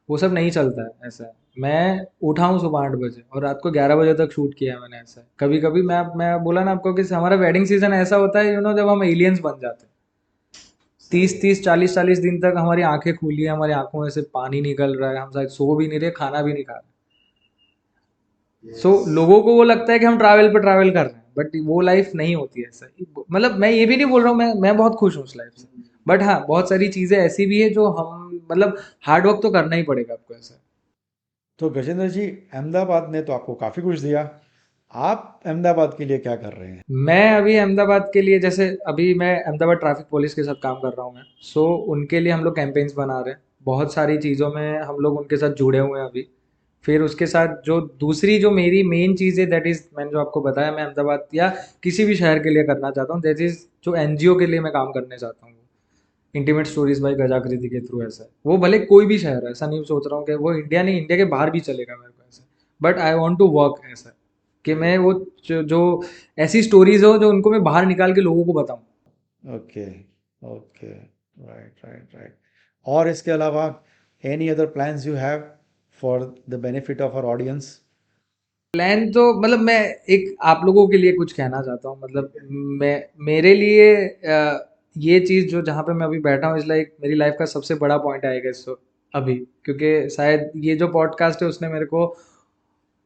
वो सब नहीं चलता है ऐसा। मैं उठा हूँ सुबह 8 बजे और रात को 11 बजे तक शूट किया है मैंने ऐसा। कभी कभी मैं बोला ना आपको कि हमारा वेडिंग सीजन ऐसा होता है, जब हम एलियंस बन जाते हैं। 30-30, 40-40 दिन तक हमारी आंखें खुली है, हमारी आंखों में से पानी निकल रहा है, हम शायद सो भी नहीं रहे, खाना भी नहीं खा रहे। लोगों को वो लगता है कि हम ट्रैवल पे ट्रैवल कर रहे हैं, बट वो लाइफ नहीं होती है ऐसा। मतलब मैं ये भी नहीं बोल रहा हूँ, मैं बहुत खुश हूँ उस लाइफ से, बट हाँ बहुत सारी चीजें ऐसी भी है जो हम, मतलब हार्ड वर्क तो करना ही पड़ेगा आपको ऐसा। तो गजेंद्र जी, अहमदाबाद ने तो आपको काफ़ी कुछ दिया। आप अहमदाबाद के लिए क्या कर रहे हैं? मैं अभी अहमदाबाद के लिए, जैसे अभी मैं अहमदाबाद ट्रैफिक पुलिस के साथ काम कर रहा हूँ मैं। सो उनके लिए हम लोग कैंपेन्स बना रहे हैं, बहुत सारी चीज़ों में हम लोग उनके साथ जुड़े हुए हैं अभी। फिर उसके साथ जो दूसरी जो मेरी मेन चीज़ है, दैट इज़ मैंने जो आपको बताया, मैं अहमदाबाद या किसी भी शहर के लिए करना चाहता हूँ, दैट इज़ जो एनजीओ के लिए मैं काम करने चाहता हूँ। इंटीमेट स्टोरीज बाई गजाकृति के थ्रू ऐसा है। वो भले कोई भी शहर है, ऐसा नहीं सोच रहा हूँ कि वो इंडिया नहीं, इंडिया के बाहर भी चलेगा मेरे को ऐसा। But I want to work ऐसा, कि मैं वो जो ऐसी स्टोरीज हो जो उनको मैं बाहर निकाल के लोगों को बताऊं। Okay, okay, right, right, right. और इसके अलावा any other plans you have for the benefit of our audience? Plan तो, मतलब मैं एक आप लोगों के लिए कुछ कहना चाहता हूँ, मतलब मैं, मेरे लिए ये चीज़ जो जहाँ पे मैं अभी बैठा हूँ, इस लाइक मेरी लाइफ का सबसे बड़ा पॉइंट आएगा इसको अभी, क्योंकि शायद ये जो पॉडकास्ट है उसने मेरे को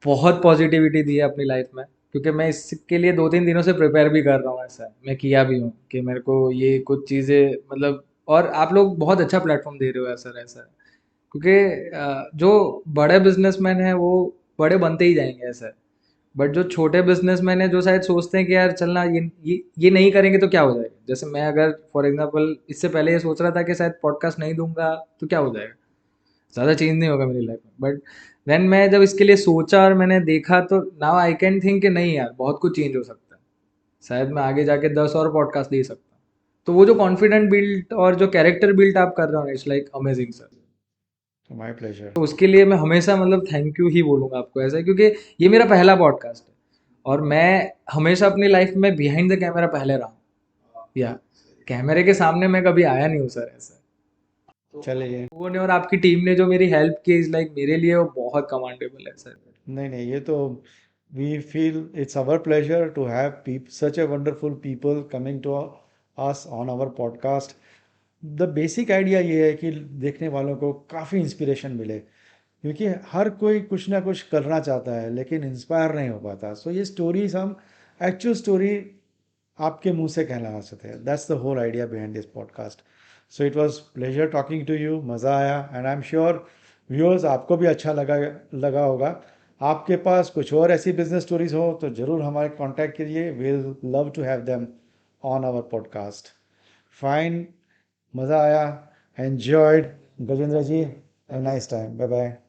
बहुत पॉजिटिविटी दी है अपनी लाइफ में। क्योंकि मैं इसके लिए 2-3 दिनों से प्रिपेयर भी कर रहा हूँ ऐसा, मैं किया भी हूँ कि मेरे को ये कुछ चीज़ें, मतलब, और आप लोग बहुत अच्छा प्लेटफॉर्म दे रहे हो ऐसा ऐसा। क्योंकि जो बड़े बिजनेसमैन हैं वो बड़े बनते ही जाएंगे ऐसा। बट जो छोटे बिजनेसमैन हैं, जो शायद सोचते हैं कि यार चलना, ये नहीं करेंगे तो क्या हो जाएगा। जैसे मैं अगर फॉर एग्जांपल इससे पहले ये सोच रहा था कि शायद पॉडकास्ट नहीं दूंगा तो क्या हो जाएगा, ज़्यादा चेंज नहीं होगा मेरी लाइफ में। बट देन मैं जब इसके लिए सोचा और मैंने देखा, तो नाउ आई कैन थिंक कि नहीं यार, बहुत कुछ चेंज हो सकता है। शायद मैं आगे जाके 10 और पॉडकास्ट दे सकता हूँ। तो वो जो कॉन्फिडेंट बिल्ड और जो कैरेक्टर बिल्ड आप कर रहे हो, it's like amazing sir. My pleasure. तो उसके लिए मैं हमेशा, मतलब थैंक यू ही बोलूंगा आपको ऐसा, क्योंकि ये मेरा पहला पॉडकास्ट है, और मैं हमेशा अपनी लाइफ में बिहाइंड द कैमरा पहले रहा हूँ, या कैमरे के सामने मैं कभी आया नहीं हूँ सर ऐसा। चलिए। लोगों ने और आपकी टीम ने जो मेरी हेल्प की, इज लाइक मेरे लिए वो बहुत कमांडेबल है सर। नहीं, नहीं, ये तो we feel it's our pleasure to have such a wonderful people coming to us on our podcast. The basic idea ये है कि देखने वालों को काफ़ी इंस्पिरेशन मिले, क्योंकि हर कोई कुछ ना कुछ करना चाहता है लेकिन इंस्पायर नहीं हो पाता। सो ये स्टोरीज हम एक्चुअल स्टोरी आपके मुंह से कहना सकते हैं। That's the whole idea behind this podcast. So it was pleasure talking to you, मज़ा आया, and I am sure viewers आपको भी अच्छा लगा होगा। आपके पास कुछ और ऐसी बिजनेस स्टोरीज हो तो ज़रूर हमारे कांटेक्ट करिए, will love to have them on our podcast. Fine, मज़ा आया, enjoyed. Gajendra ji, nice time, bye bye.